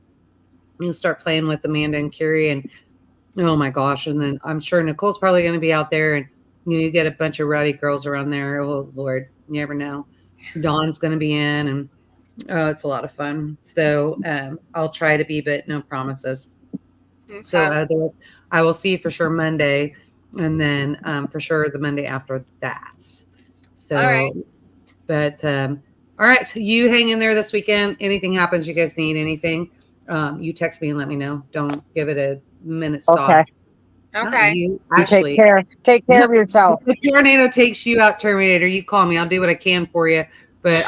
Speaker 3: We'll start playing with Amanda and Carrie, and oh my gosh! And then I'm sure Nicole's probably going to be out there, and you get a bunch of rowdy girls around there. Oh Lord, you never know. Dawn's going to be in, and Oh, it's a lot of fun. So I'll try to be, but no promises. So
Speaker 1: Okay.
Speaker 3: I will see you for sure Monday, and then for sure the Monday after that.
Speaker 1: All right.
Speaker 3: So, but all right, you hang in there this weekend. Anything happens, you guys need anything, you text me and let me know. Don't give it a minute's thought.
Speaker 4: Okay.
Speaker 3: Not
Speaker 1: Okay.
Speaker 3: you,
Speaker 4: You take
Speaker 3: Ashley.
Speaker 4: care. Take care of yourself.
Speaker 3: If tornado takes you out, Terminator, you call me. I'll do what I can for you. But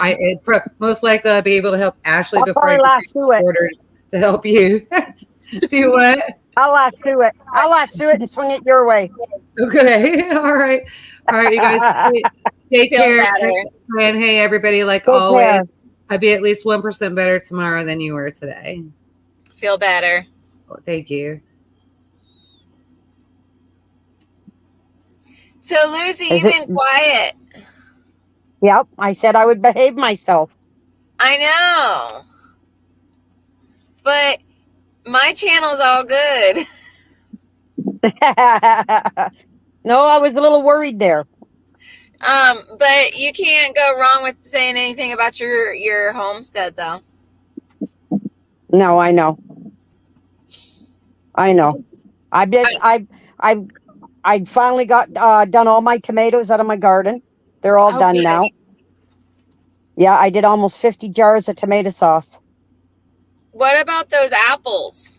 Speaker 3: most likely I'll be able to help Ashley
Speaker 4: I'll
Speaker 3: before I
Speaker 4: probably
Speaker 3: get
Speaker 4: lasso it.
Speaker 3: orders to help you. Do what?
Speaker 4: I'll lasso it. I'll lasso it and swing it your way.
Speaker 3: Okay. All right. All right, you guys. Take
Speaker 1: Feel
Speaker 3: care.
Speaker 1: better.
Speaker 3: And hey, everybody, like
Speaker 4: Take
Speaker 3: always,
Speaker 4: care.
Speaker 3: I'll be at least 1% better tomorrow than you were today.
Speaker 1: Feel better.
Speaker 3: Well, thank you.
Speaker 1: So, Lucy,
Speaker 4: Is
Speaker 1: you've
Speaker 4: it?
Speaker 1: been quiet.
Speaker 4: Yep. I said I would behave myself.
Speaker 1: I know. But my channel's all good.
Speaker 4: No, I was a little worried there.
Speaker 1: But you can't go wrong with saying anything about your homestead, though.
Speaker 4: No, I know. I know. I finally got done all my tomatoes out of my garden. They're all
Speaker 1: Oh,
Speaker 4: done
Speaker 1: good.
Speaker 4: now. Yeah, I did almost 50 jars of tomato sauce.
Speaker 1: What about those apples?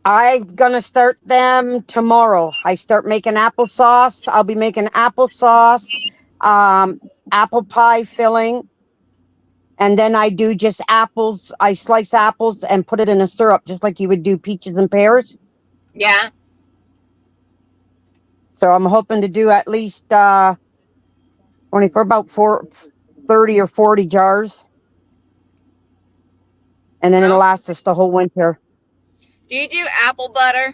Speaker 4: I'm gonna start them tomorrow. I start making applesauce. I'll be making applesauce, apple pie filling, and then I do just apples. I slice apples and put it in a syrup, just like you would do peaches and pears.
Speaker 1: Yeah.
Speaker 4: So I'm hoping to do at least only for about 30 or 40 jars, and then it'll
Speaker 1: Oh.
Speaker 4: last us the whole winter.
Speaker 1: Do you do apple butter?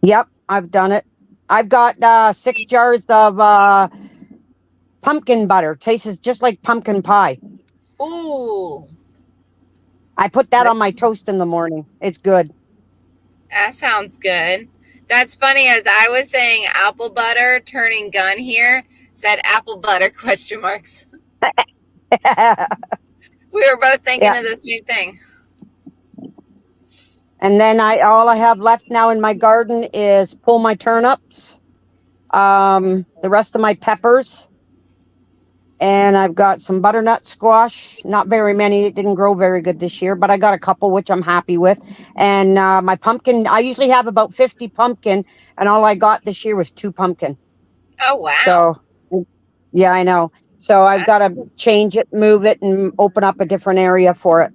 Speaker 4: Yep, I've done it. I've got 6 jars of pumpkin butter. Tastes just like pumpkin pie.
Speaker 1: Ooh,
Speaker 4: I put that on my toast in the morning. It's good.
Speaker 1: that sounds good. That's funny. As I was saying apple butter, turning gun here said apple butter question marks. We were both thinking
Speaker 4: Yeah.
Speaker 1: of the same thing.
Speaker 4: And then all I have left now in my garden is pull my turnips, the rest of my peppers, and I've got some butternut squash. Not very many. It didn't grow very good this year, but I got a couple, which I'm happy with. And my pumpkin, I usually have about 50 pumpkin, and all I got this year was 2 pumpkin.
Speaker 1: Oh, wow.
Speaker 4: So, yeah, I know. So I've got to change it, move it, and open up a different area for it.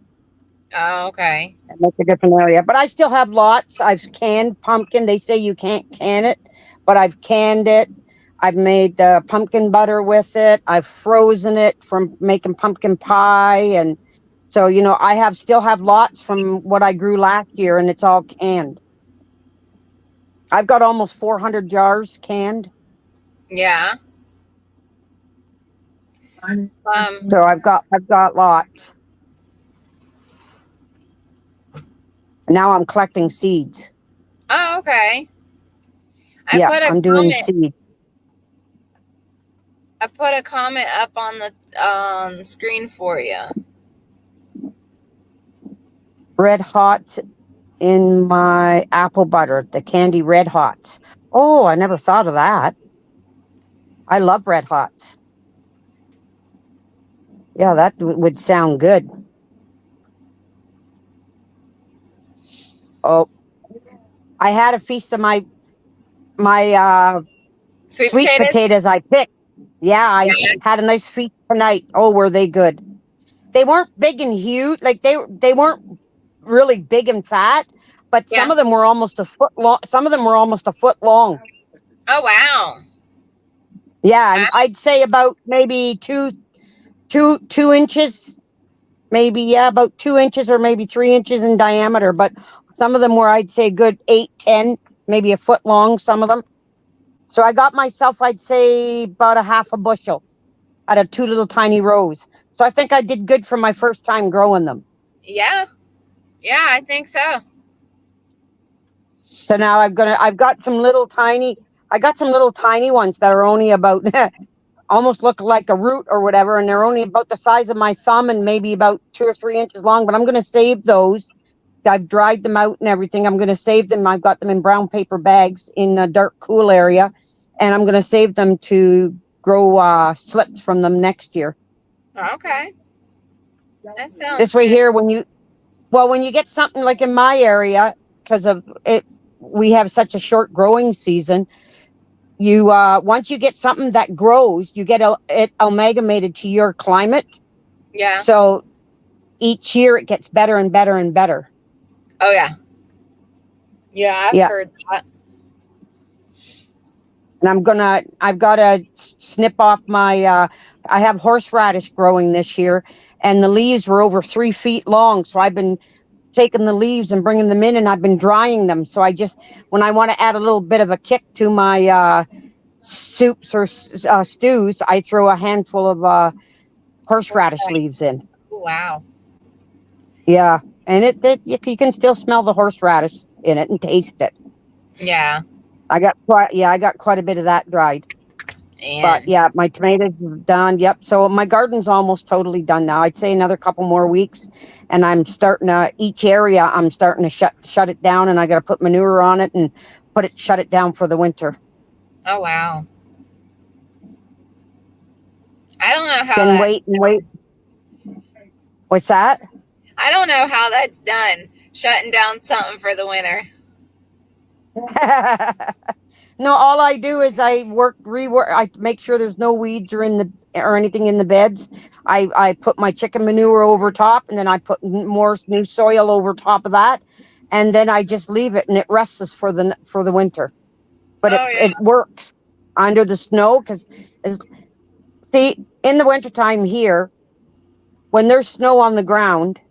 Speaker 1: Oh, okay.
Speaker 4: And make a different area. But I still have lots. I've canned pumpkin. They say you can't can it, but I've canned it. I've made the pumpkin butter with it. I've frozen it from making pumpkin pie. And so, I still have lots from what I grew last year, and it's all canned. I've got almost 400 jars canned.
Speaker 1: Yeah.
Speaker 4: So I've got lots. Now I'm collecting seeds.
Speaker 1: Oh, okay.
Speaker 4: I'm doing seeds.
Speaker 1: I put a comment up on the screen for you.
Speaker 4: Red Hots in my apple butter, the candy Red Hots. Oh, I never thought of that. I love Red Hots. Yeah, that would sound good. Oh, I had a feast of my sweet potatoes I picked. Yeah, I had a nice feast tonight. Oh, were they good? They weren't big and huge. Like they weren't really big and fat, but some of them were almost a foot long. Some of them were almost a foot long.
Speaker 1: Oh, wow.
Speaker 4: Yeah, and I'd say about maybe two inches, maybe about 2 inches or maybe 3 inches in diameter. But some of them were, I'd say, good 8, 10, maybe a foot long. Some of them. So I got myself, I'd say, about a half a bushel out of 2 little tiny rows. So I think I did good for my first time growing them.
Speaker 1: Yeah. Yeah, I think so.
Speaker 4: So now I got some little tiny ones that are only about almost look like a root or whatever, and they're only about the size of my thumb and maybe about 2 or 3 inches long. But I'm going to save those. I've dried them out and everything. I'm going to save them. I've got them in brown paper bags in a dark, cool area, and I'm going to save them to grow slips from them next year.
Speaker 1: Okay. That sounds
Speaker 4: This way
Speaker 1: good.
Speaker 4: here, when you get something like in my area, because of it, we have such a short growing season. You once you get something that grows, you get it amalgamated to your climate.
Speaker 1: Yeah.
Speaker 4: So each year it gets better and better and better.
Speaker 1: Oh yeah. Yeah, I've heard that.
Speaker 4: And I've got to snip off my, I have horseradish growing this year, and the leaves were over 3 feet long. So I've been taking the leaves and bringing them in, and I've been drying them. So when I want to add a little bit of a kick to my soups or stews, I throw a handful of horseradish leaves in.
Speaker 1: Wow.
Speaker 4: Yeah. And you can still smell the horseradish in it and taste it.
Speaker 1: Yeah.
Speaker 4: I got quite a bit of that dried.
Speaker 1: And
Speaker 4: But yeah, my tomatoes are done. Yep. So my garden's almost totally done now. I'd say another couple more weeks, and I'm starting to each area. I'm starting to shut it down, and I got to put manure on it and shut it down for the winter.
Speaker 1: oh wow. I don't know how
Speaker 4: Then wait. What's that?
Speaker 1: I don't know how that's done. Shutting down something for the winter.
Speaker 4: No, all I do is I rework. I make sure there's no weeds or anything in the beds. I put my chicken manure over top, and then I put more new soil over top of that, and then I just leave it, and it rests for the winter. But it works under the snow because, see, in the wintertime here, when there's snow on the ground,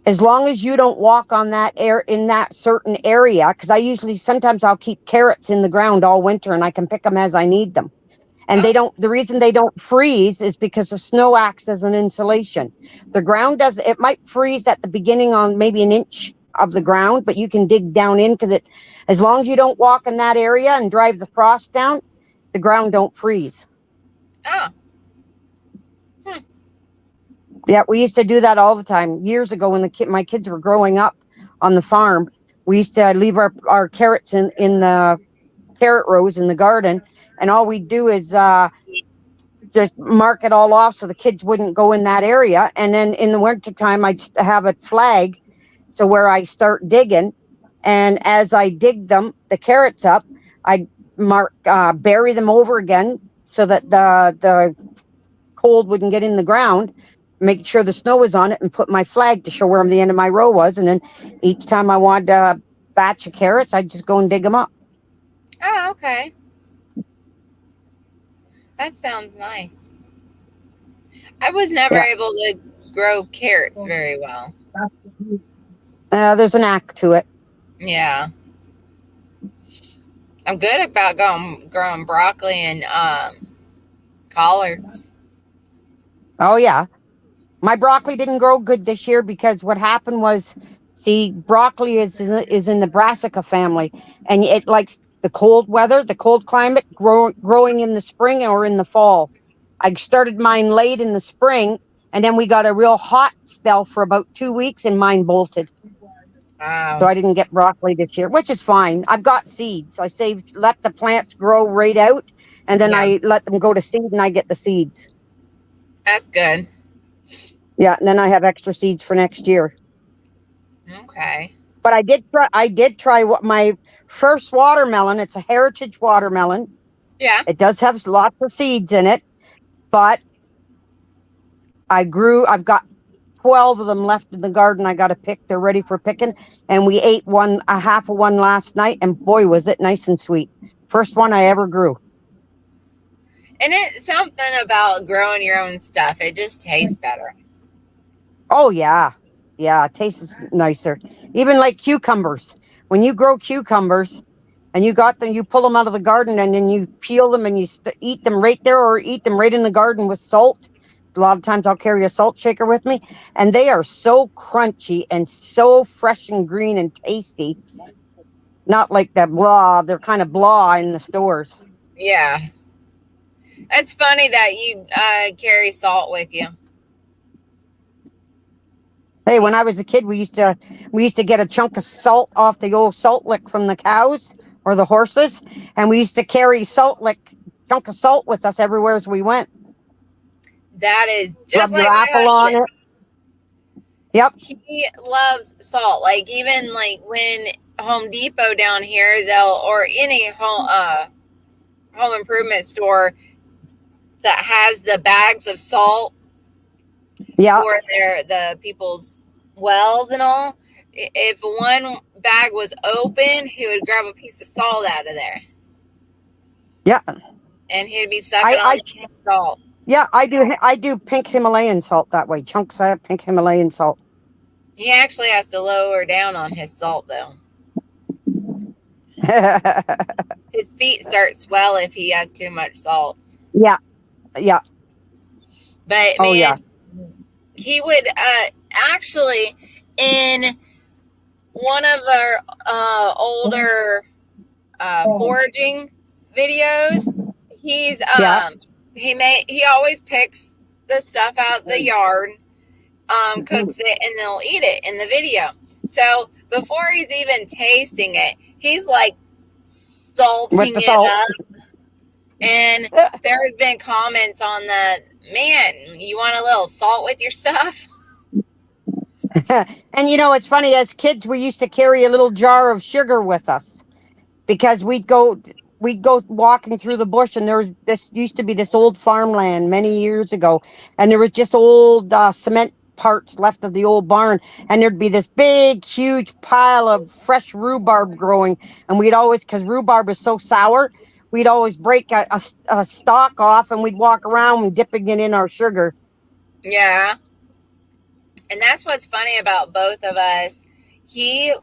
Speaker 4: as long as you don't walk on that in that certain area, because sometimes I'll keep carrots in the ground all winter, and I can pick them as I need them. And the reason they don't freeze is because the snow acts as an insulation. The ground it might freeze at the beginning on maybe an inch of the ground, but you can dig down in because as long as you don't walk in that area and drive the frost down, the ground don't freeze.
Speaker 1: Oh.
Speaker 4: Yeah, we used to do that all the time years ago when my kids were growing up on the farm. We used to leave our carrots in the carrot rows in the garden, and all we'd do is just mark it all off so the kids wouldn't go in that area. And then in the wintertime, I'd have a flag, so where I start digging, and as I dig the carrots up, I'd bury them over again so that the cold wouldn't get in the ground, making sure the snow was on it, and put my flag to show where the end of my row was. And then each time I wanted a batch of carrots, I'd just go and dig them up.
Speaker 1: Oh, okay. That sounds nice. I was never able to grow carrots very well.
Speaker 4: There's an act to it.
Speaker 1: Yeah. I'm good about growing broccoli and collards.
Speaker 4: Oh, yeah. My broccoli didn't grow good this year because what happened was, see, broccoli is in the brassica family, and it likes the cold weather, the cold climate, growing in the spring or in the fall. I started mine late in the spring, and then we got a real hot spell for about 2 weeks, and mine bolted.
Speaker 1: Wow.
Speaker 4: So I didn't get broccoli this year, which is fine. I've got seeds. I let the plants grow right out, and then I let them go to seed, and I get the seeds.
Speaker 1: That's good.
Speaker 4: Yeah, and then I have extra seeds for next year.
Speaker 1: Okay.
Speaker 4: But I did try what my first watermelon. It's a heritage watermelon.
Speaker 1: Yeah.
Speaker 4: It does have lots of seeds in it, but I've got 12 of them left in the garden. I got to pick. They're ready for picking. And we ate a half of one last night, and boy, was it nice and sweet. First one I ever grew.
Speaker 1: And it's something about growing your own stuff. It just tastes better.
Speaker 4: Oh, yeah. Yeah, it tastes nicer. Even like cucumbers. When you grow cucumbers and you got them, you pull them out of the garden, and then you peel them and you eat them right there, or eat them right in the garden with salt. A lot of times I'll carry a salt shaker with me, and they are so crunchy and so fresh and green and tasty. Not like that blah. They're kind of blah in the stores.
Speaker 1: Yeah. It's funny that you carry salt with you.
Speaker 4: Hey, when I was a kid, we used to get a chunk of salt off the old salt lick from the cows or the horses, and we used to carry chunk of salt with us everywhere as we went.
Speaker 1: That is just
Speaker 4: Rub your
Speaker 1: like my
Speaker 4: apple on
Speaker 1: husband.
Speaker 4: it. Yep.
Speaker 1: He loves salt. Like even like when Home Depot down here, they'll or any home improvement store that has the bags of salt
Speaker 4: Yeah.
Speaker 1: for the people's wells and all. If one bag was open, he would grab a piece of salt out of there.
Speaker 4: Yeah.
Speaker 1: And he'd be sucking on the salt.
Speaker 4: Yeah, I do pink Himalayan salt that way. Chunks of pink Himalayan salt.
Speaker 1: He actually has to lower down on his salt though. His feet start swell if he has too much salt.
Speaker 4: Yeah. Yeah.
Speaker 1: But man, he would actually in one of our older foraging videos, he always picks the stuff out the yard, cooks it, and they'll eat it in the video. So before he's even tasting it, he's like salting it up. And there's been comments on that, man, you want a little salt with your stuff?
Speaker 4: And you know, it's funny, as kids, we used to carry a little jar of sugar with us because we'd go walking through the bush, and this used to be this old farmland many years ago, and there was just old cement parts left of the old barn, and there'd be this big, huge pile of fresh rhubarb growing, and we'd always, because rhubarb is so sour, we'd always break a stalk off, and we'd walk around and dipping it in our sugar.
Speaker 1: Yeah. And that's what's funny about both of us. He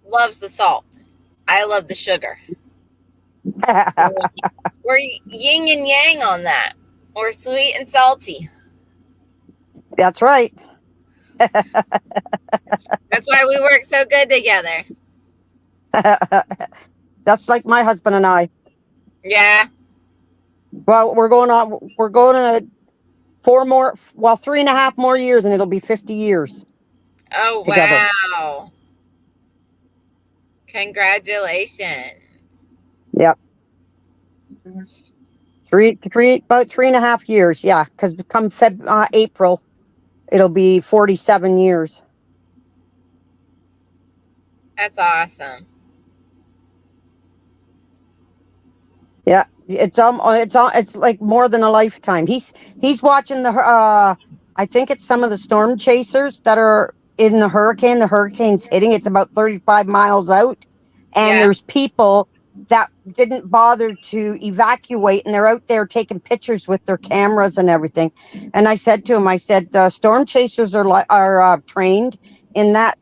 Speaker 1: loves the salt. I love the sugar. We're yin and yang on that. We're sweet and salty.
Speaker 4: That's right.
Speaker 1: That's why we work so good together.
Speaker 4: That's like my husband and I.
Speaker 1: Yeah.
Speaker 4: Well, we're going to 3.5 more years, and it'll be 50 years.
Speaker 1: Oh,
Speaker 4: together.
Speaker 1: Wow. Congratulations.
Speaker 4: Yep. About 3.5 years. Yeah. Because come April, it'll be 47 years.
Speaker 1: That's awesome.
Speaker 4: Yeah. It's like more than a lifetime. He's watching I think it's some of the storm chasers that are in the hurricane. The hurricane's hitting. It's about 35 miles out, and there's people that didn't bother to evacuate, and they're out there taking pictures with their cameras and everything. And I said to him, the storm chasers are trained in that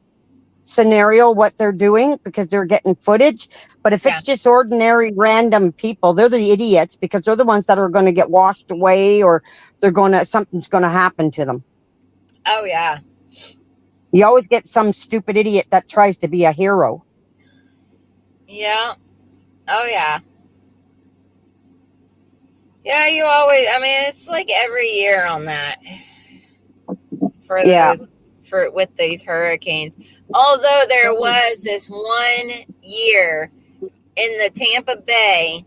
Speaker 4: scenario, what they're doing, because they're getting footage. But if it's just ordinary random people, they're the idiots, because they're the ones that are going to get washed away, or something's going to happen to them.
Speaker 1: Oh yeah.
Speaker 4: You always get some stupid idiot that tries to be a hero.
Speaker 1: Yeah. Oh yeah. Yeah, you always, I mean, it's like every year on that for those with these hurricanes. Although there was this one year in the Tampa Bay,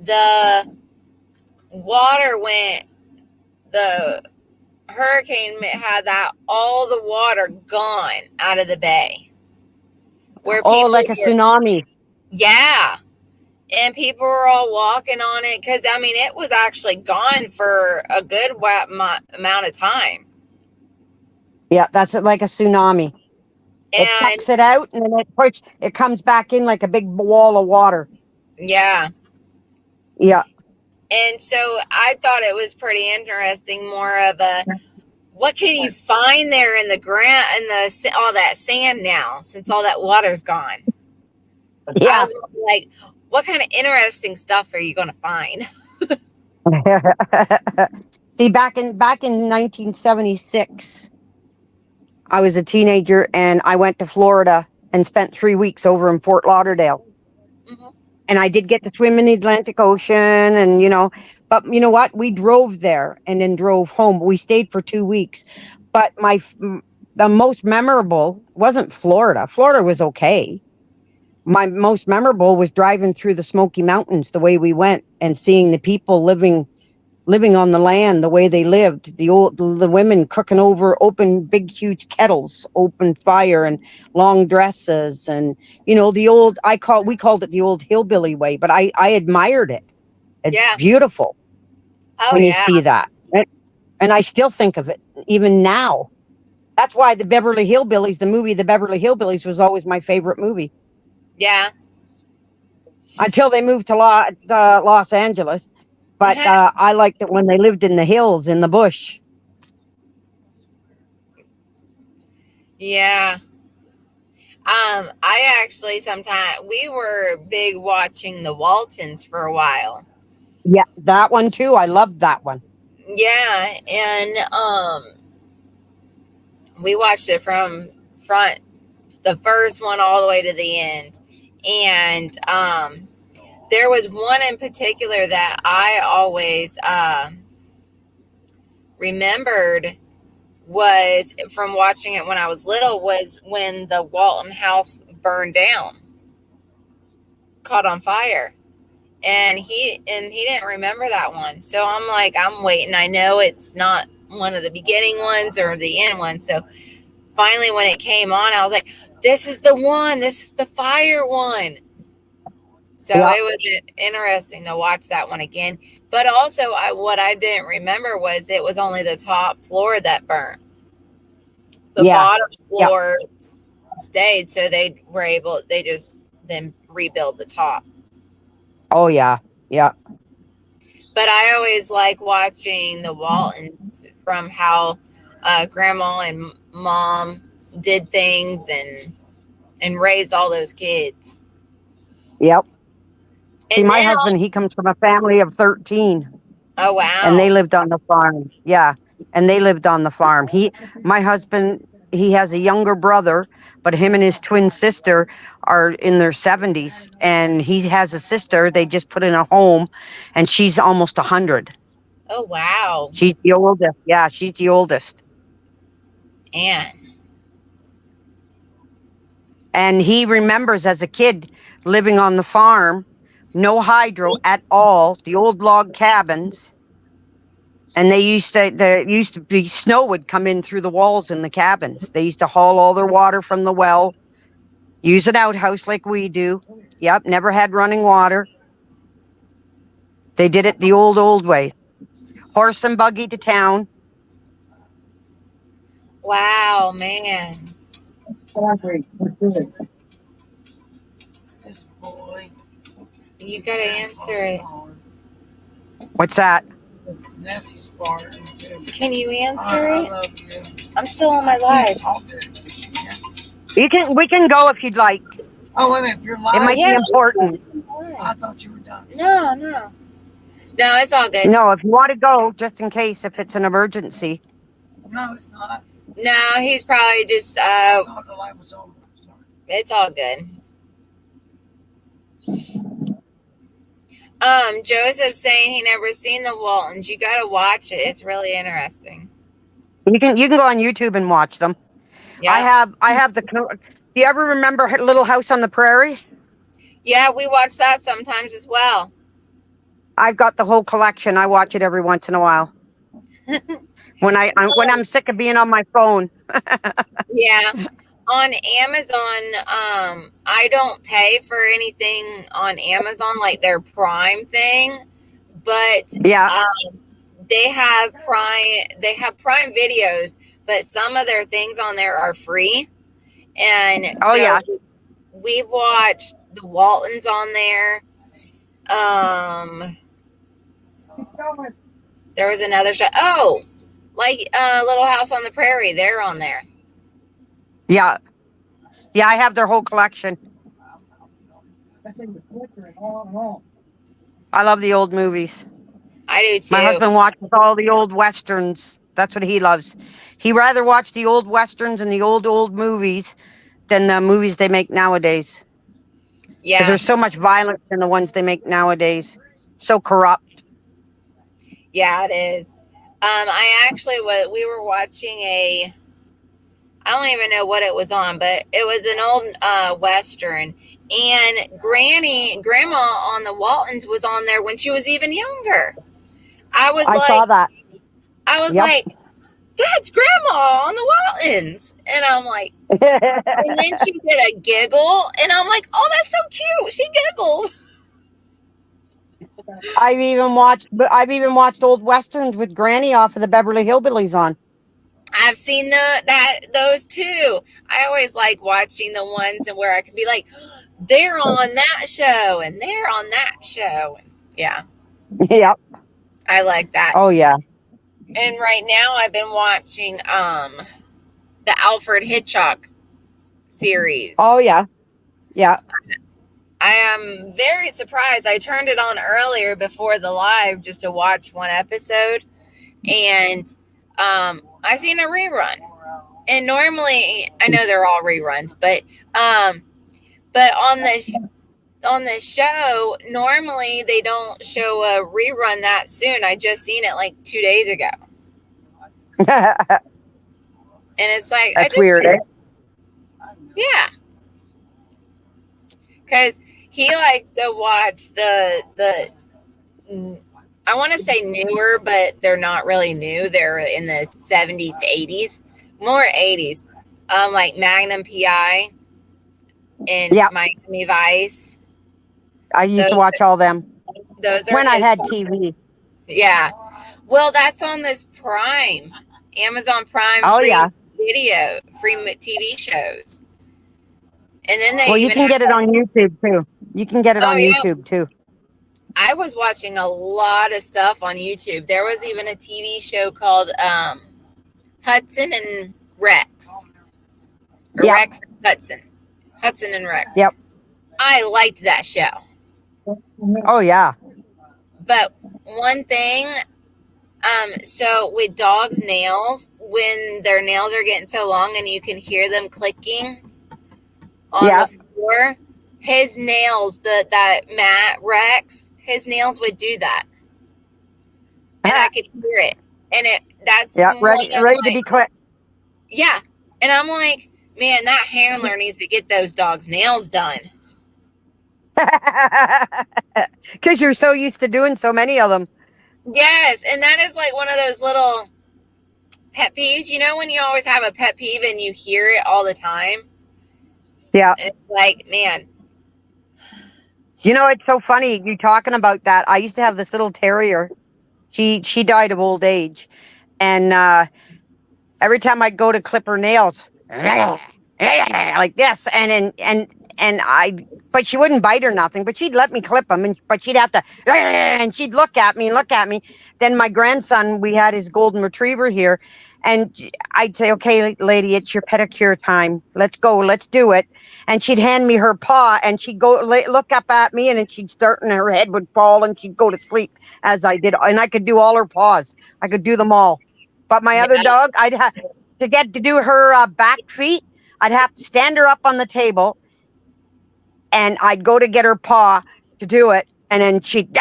Speaker 1: the hurricane had all the water gone out of the bay.
Speaker 4: Like a tsunami.
Speaker 1: Yeah. And people were all walking on it because, I mean, it was actually gone for a good amount of time.
Speaker 4: Yeah, that's like a tsunami. It sucks it out, and then it comes back in like a big wall of water.
Speaker 1: Yeah.
Speaker 4: Yeah.
Speaker 1: And so I thought it was pretty interesting, more of what can you find there in the ground and all that sand now, since all that water's gone?
Speaker 4: Yeah.
Speaker 1: I was like, what kind of interesting stuff are you going to find?
Speaker 4: See, back in 1976, I was a teenager, and I went to Florida and spent 3 weeks over in Fort Lauderdale. Mm-hmm. And I did get to swim in the Atlantic Ocean, and but But you know what? We drove there and then drove home. We stayed for 2 weeks. But the most memorable wasn't Florida. Florida was okay. My most memorable was driving through the Smoky Mountains the way we went and seeing the people living on the land the way they lived, the women cooking over open big huge kettles, open fire, and long dresses, and the old we called it the old hillbilly way, but I admired it. It's
Speaker 1: Yeah.
Speaker 4: beautiful
Speaker 1: Oh,
Speaker 4: when you
Speaker 1: yeah.
Speaker 4: see that. And I still think of it even now. That's why the movie The Beverly Hillbillies was always my favorite movie
Speaker 1: Yeah.
Speaker 4: until they moved to Los Angeles. But I liked it when they lived in the hills, in the bush.
Speaker 1: Yeah. I actually sometimes we were big watching the Waltons for a while.
Speaker 4: Yeah, that one too. I loved that one.
Speaker 1: Yeah, and we watched it from front, the first one all the way to the end. And there was one in particular that I always remembered, was from watching it when I was little, was when the Walton house burned down, caught on fire. And he didn't remember that one. So I'm like, I'm waiting. I know it's not one of the beginning ones or the end one. So finally when it came on, I was like, this is the one. This is the fire one. So
Speaker 4: Yeah.
Speaker 1: it was interesting to watch that one again. But also what I didn't remember was it was only the top floor that burnt. The
Speaker 4: Yeah.
Speaker 1: bottom floor stayed, so they just then rebuild the top.
Speaker 4: Oh yeah. Yeah.
Speaker 1: But I always like watching the Waltons from how grandma and mom did things and raised all those kids.
Speaker 4: Yep. See,
Speaker 1: And
Speaker 4: my
Speaker 1: now,
Speaker 4: husband, he comes from a family of 13,
Speaker 1: oh wow,
Speaker 4: and they lived on the farm. Yeah, and they lived on the farm. My husband, he has a younger brother, but him and his twin sister are in their 70s, and he has a sister. They just put in a home, and she's almost 100.
Speaker 1: oh wow,
Speaker 4: She's the oldest. Yeah, she's the oldest. And he remembers as a kid living on the farm, no hydro at all, the old log cabins. And there used to be snow would come in through the walls in the cabins. They used to haul all their water from the well, use an outhouse like we do. Yep, never had running water. They did it the old way. Horse and buggy to town.
Speaker 1: wow, man.
Speaker 5: This boy.
Speaker 1: You gotta answer it.
Speaker 4: What's that?
Speaker 5: Nessie's farting too.
Speaker 1: Can you answer
Speaker 5: I
Speaker 1: it?
Speaker 5: love you.
Speaker 1: I'm still on my live.
Speaker 4: We can go if you'd like.
Speaker 5: Oh, wait a minute. If you're
Speaker 4: It
Speaker 5: live,
Speaker 4: might be important.
Speaker 5: I thought you were done.
Speaker 1: No, it's all good.
Speaker 4: No, if you want to go, just in case if it's an emergency.
Speaker 5: No, it's not.
Speaker 1: No, he's probably just
Speaker 5: I thought the live was over. Sorry.
Speaker 1: it's all good. Joseph's saying he never seen the Waltons. You gotta watch it. It's really interesting.
Speaker 4: You can go on YouTube and watch them.
Speaker 1: Yeah.
Speaker 4: I have the. Do you ever remember Little House on the Prairie?
Speaker 1: Yeah, we watch that sometimes as well.
Speaker 4: I've got the whole collection. I watch it every once in a while. when I'm sick of being on my phone.
Speaker 1: Yeah. On Amazon, I don't pay for anything on Amazon like their Prime thing, but
Speaker 4: Yeah.
Speaker 1: they have Prime videos, but some of their things on there are free. And
Speaker 4: Oh, yeah.
Speaker 1: we've watched the Waltons on there. There was another show. Oh, like Little House on the Prairie. They're on there.
Speaker 4: Yeah. Yeah, I have their whole collection. I love the old movies.
Speaker 1: I do too.
Speaker 4: My husband watches all the old westerns. That's what he loves. He rather watch the old westerns and the old movies than the movies they make nowadays.
Speaker 1: Yeah.
Speaker 4: Because there's so much violence in the ones they make nowadays. So corrupt.
Speaker 1: Yeah, it is. I actually we were watching I don't even know what it was on, but it was an old Western. And Grandma on the Waltons was on there when she was even younger. I was
Speaker 4: I
Speaker 1: like,
Speaker 4: saw that.
Speaker 1: I was
Speaker 4: Yep.
Speaker 1: like, that's Grandma on the Waltons. And I'm like, and then she did a giggle, and I'm like, oh, that's so cute. She giggled.
Speaker 4: I've even watched old westerns with Granny off of the Beverly Hillbillies on.
Speaker 1: I've seen those too. I always like watching the ones and where I can be like, they're on that show and they're on that show. Yeah,
Speaker 4: Yep.
Speaker 1: I like that.
Speaker 4: Oh yeah.
Speaker 1: And right now I've been watching the Alfred Hitchcock series.
Speaker 4: Oh yeah. Yeah.
Speaker 1: I am very surprised. I turned it on earlier before the live just to watch one episode, and I seen a rerun. And normally, I know they're all reruns, but on the show, normally they don't show a rerun that soon. I just seen it like 2 days ago,
Speaker 4: That's
Speaker 1: and it's like
Speaker 4: weird.
Speaker 1: yeah, because he likes to watch the I want to say newer, but they're not really new. They're in the 70s, 80s, more 80s, like Magnum PI and
Speaker 4: Yep.
Speaker 1: Miami Vice.
Speaker 4: I used to watch all them
Speaker 1: Those are
Speaker 4: when I
Speaker 1: his-
Speaker 4: had TV.
Speaker 1: Yeah. Well, that's on this Prime, Amazon Prime.
Speaker 4: Oh
Speaker 1: free
Speaker 4: yeah.
Speaker 1: video, free TV shows. And then they
Speaker 4: Well, you
Speaker 1: even
Speaker 4: can get it on YouTube too. You can get it on
Speaker 1: yeah.
Speaker 4: YouTube too.
Speaker 1: I was watching a lot of stuff on YouTube. There was even a TV show called Hudson and Rex. Or
Speaker 4: Yep.
Speaker 1: Rex and Hudson. Hudson and Rex.
Speaker 4: Yep.
Speaker 1: I liked that show.
Speaker 4: Oh yeah.
Speaker 1: But one thing, so with dogs' nails, when their nails are getting so long and you can hear them clicking on
Speaker 4: Yeah.
Speaker 1: the floor, his nails, that Matt Rex, his nails would do that. And I could hear it. And that's
Speaker 4: Yeah. Ready
Speaker 1: one of
Speaker 4: to be clipped.
Speaker 1: yeah. And I'm like, man, that handler needs to get those dogs' nails done.
Speaker 4: Because you're so used to doing so many of them.
Speaker 1: Yes, and that is like one of those little pet peeves. You know when you always have a pet peeve and you hear it all the time?
Speaker 4: Yeah.
Speaker 1: And it's like, man.
Speaker 4: You know, it's so funny you talking about that. I used to have this little terrier. She died of old age, and every time I'd go to clip her nails, like this, but she wouldn't bite or nothing. But she'd let me clip them, but she'd have to, and she'd look at me. Then my grandson, we had his golden retriever here, and I'd say, "Okay, lady, it's your pedicure time. Let's go. Let's do it." And she'd hand me her paw, and she'd go look up at me, and then she'd start, and her head would fall, and she'd go to sleep as I did, and I could do all her paws. I could do them all. But my other dog, I'd have to get to do her back feet. I'd have to stand her up on the table, and I'd go to get her paw to do it, and then she'd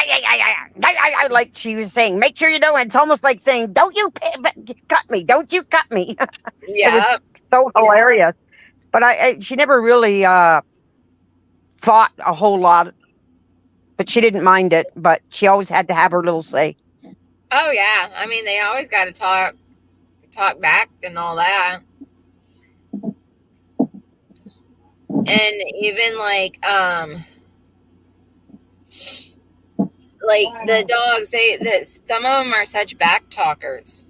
Speaker 4: like she was saying, "Make sure you don't." It's almost like saying, "Don't you cut me? Don't you cut me?" It was
Speaker 1: Yeah.
Speaker 4: so hilarious. But she never really fought a whole lot, but she didn't mind it. But she always had to have her little say.
Speaker 1: Oh yeah. I mean, they always got to talk back and all that. And even like the dogs, some of them are such back talkers.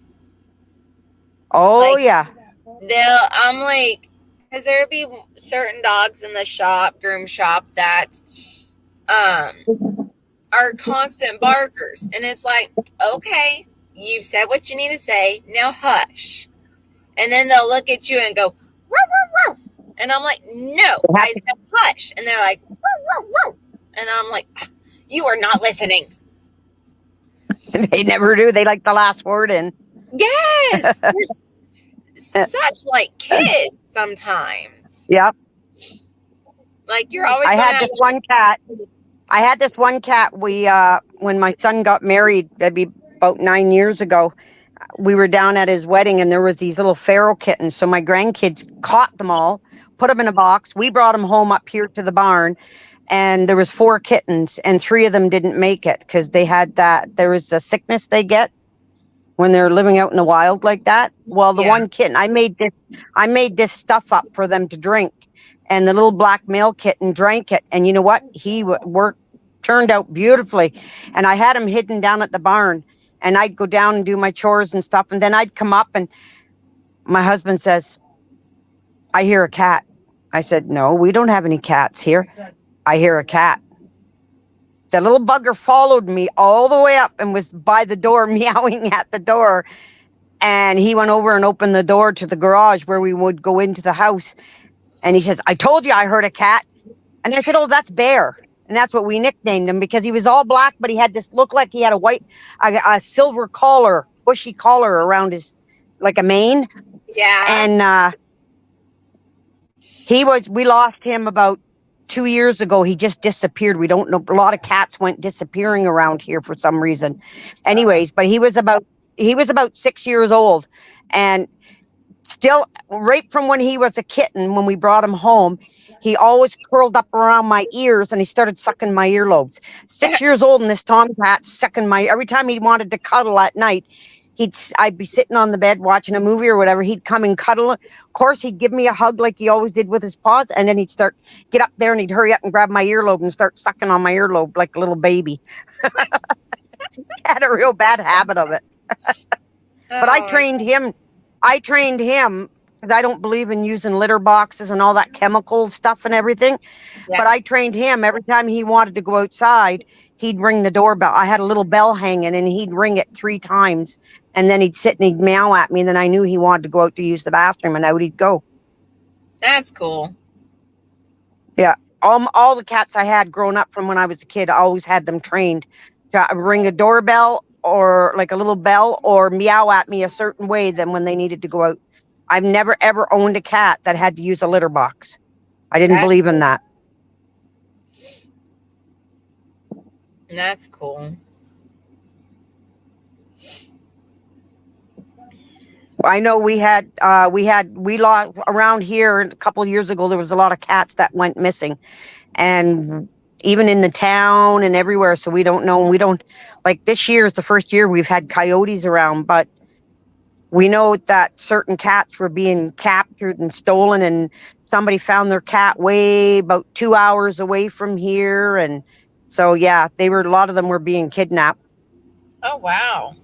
Speaker 4: Oh
Speaker 1: Like,
Speaker 4: yeah.
Speaker 1: I'm like, because there be certain dogs in the groom shop that are constant barkers, and it's like, okay, you've said what you need to say, now hush. And then they'll look at you and go, "Row, row, row." And I'm like, no, I said hush. And they're like, "Row, row, row." And I'm like, you are not listening.
Speaker 4: They never do. They like the last word in.
Speaker 1: Yes. They're such like kids sometimes.
Speaker 4: Yep.
Speaker 1: Like you're always
Speaker 4: I
Speaker 1: gonna
Speaker 4: had
Speaker 1: have
Speaker 4: this one cat. We when my son got married, that'd be about 9 years ago. We were down at his wedding and there was these little feral kittens. So my grandkids caught them all, put them in a box. We brought them home up here to the barn, and there was 4 kittens and 3 of them didn't make it because they had there was a sickness they get when they're living out in the wild like that. Well, the one kitten, I made this stuff up for them to drink, and the little black male kitten drank it. And you know what? He turned out beautifully. And I had him hidden down at the barn, and I'd go down and do my chores and stuff. And then I'd come up and my husband says, I hear a cat. I said, no, we don't have any cats here. I hear a cat. The little bugger followed me all the way up and was by the door meowing at the door. And he went over and opened the door to the garage where we would go into the house. And he says, I told you I heard a cat. And I said, oh, that's Bear. And that's what we nicknamed him, because he was all black, but he had this look like he had a silver collar, bushy collar around his, like a mane.
Speaker 1: Yeah.
Speaker 4: And we lost him about 2 years ago. He just disappeared. We don't know. A lot of cats went disappearing around here for some reason. Anyways, but he was about 6 years old, and still right from when he was a kitten, when we brought him home, he always curled up around my ears and he started sucking my earlobes. 6 years old, and this tomcat sucking every time he wanted to cuddle at night. I'd be sitting on the bed watching a movie or whatever. He'd come and cuddle. Of course, he'd give me a hug like he always did with his paws. And then he'd get up there and he'd hurry up and grab my earlobe and start sucking on my earlobe like a little baby. He had a real bad habit of it. But I trained him because I don't believe in using litter boxes and all that chemical stuff and everything. Yeah. But I trained him every time he wanted to go outside, he'd ring the doorbell. I had a little bell hanging and he'd ring it 3 times. And then he'd sit and he'd meow at me. And then I knew he wanted to go out to use the bathroom, and out he'd go.
Speaker 1: That's cool.
Speaker 4: Yeah. All the cats I had growing up from when I was a kid, I always had them trained to ring a doorbell or like a little bell or meow at me a certain way than when they needed to go out. I've never, ever owned a cat that had to use a litter box. I didn't believe in that.
Speaker 1: That's cool.
Speaker 4: I know we lost around here a couple of years ago. There was a lot of cats that went missing, and even in the town and everywhere. So we don't know. We don't, like, this year is the first year we've had coyotes around, but we know that certain cats were being captured and stolen, and somebody found their cat way about 2 hours away from here. And so, yeah, a lot of them were being kidnapped.
Speaker 1: Oh, wow.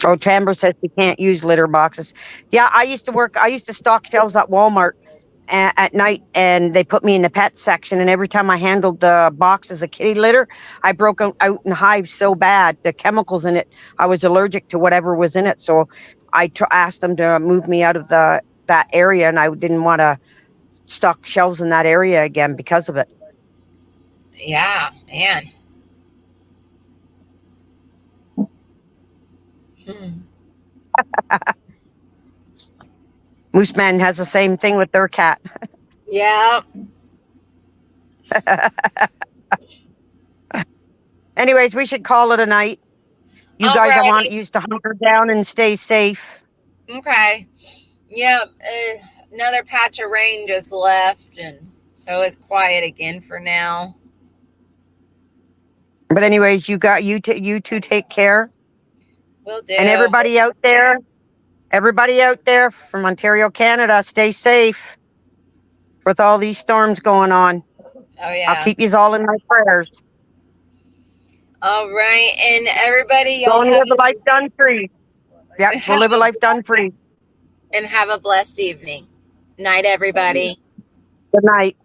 Speaker 4: Oh, Tamber says you can't use litter boxes. Yeah, I used to stock shelves at Walmart at night, and they put me in the pet section. And every time I handled the boxes of kitty litter, I broke out in hives so bad. The chemicals in it, I was allergic to whatever was in it. So I asked them to move me out of that area, and I didn't want to stock shelves in that area again because of it.
Speaker 1: Yeah, man.
Speaker 4: Moose Man has the same thing with their cat.
Speaker 1: Yeah.
Speaker 4: Anyways, we should call it a night. You
Speaker 1: Alrighty.
Speaker 4: guys, I want you to hunker down and stay safe.
Speaker 1: Okay. Yep. Another patch of rain just left, and so it's quiet again for now.
Speaker 4: But anyways, you two take care.
Speaker 1: Will do.
Speaker 4: And everybody out there from Ontario, Canada, stay safe with all these storms going on.
Speaker 1: Oh, yeah.
Speaker 4: I'll keep you all in my prayers.
Speaker 1: All right. And everybody,
Speaker 4: Don't live a life done free. Yeah, we'll live a life done free.
Speaker 1: And have a blessed evening. Night, everybody.
Speaker 4: Good night.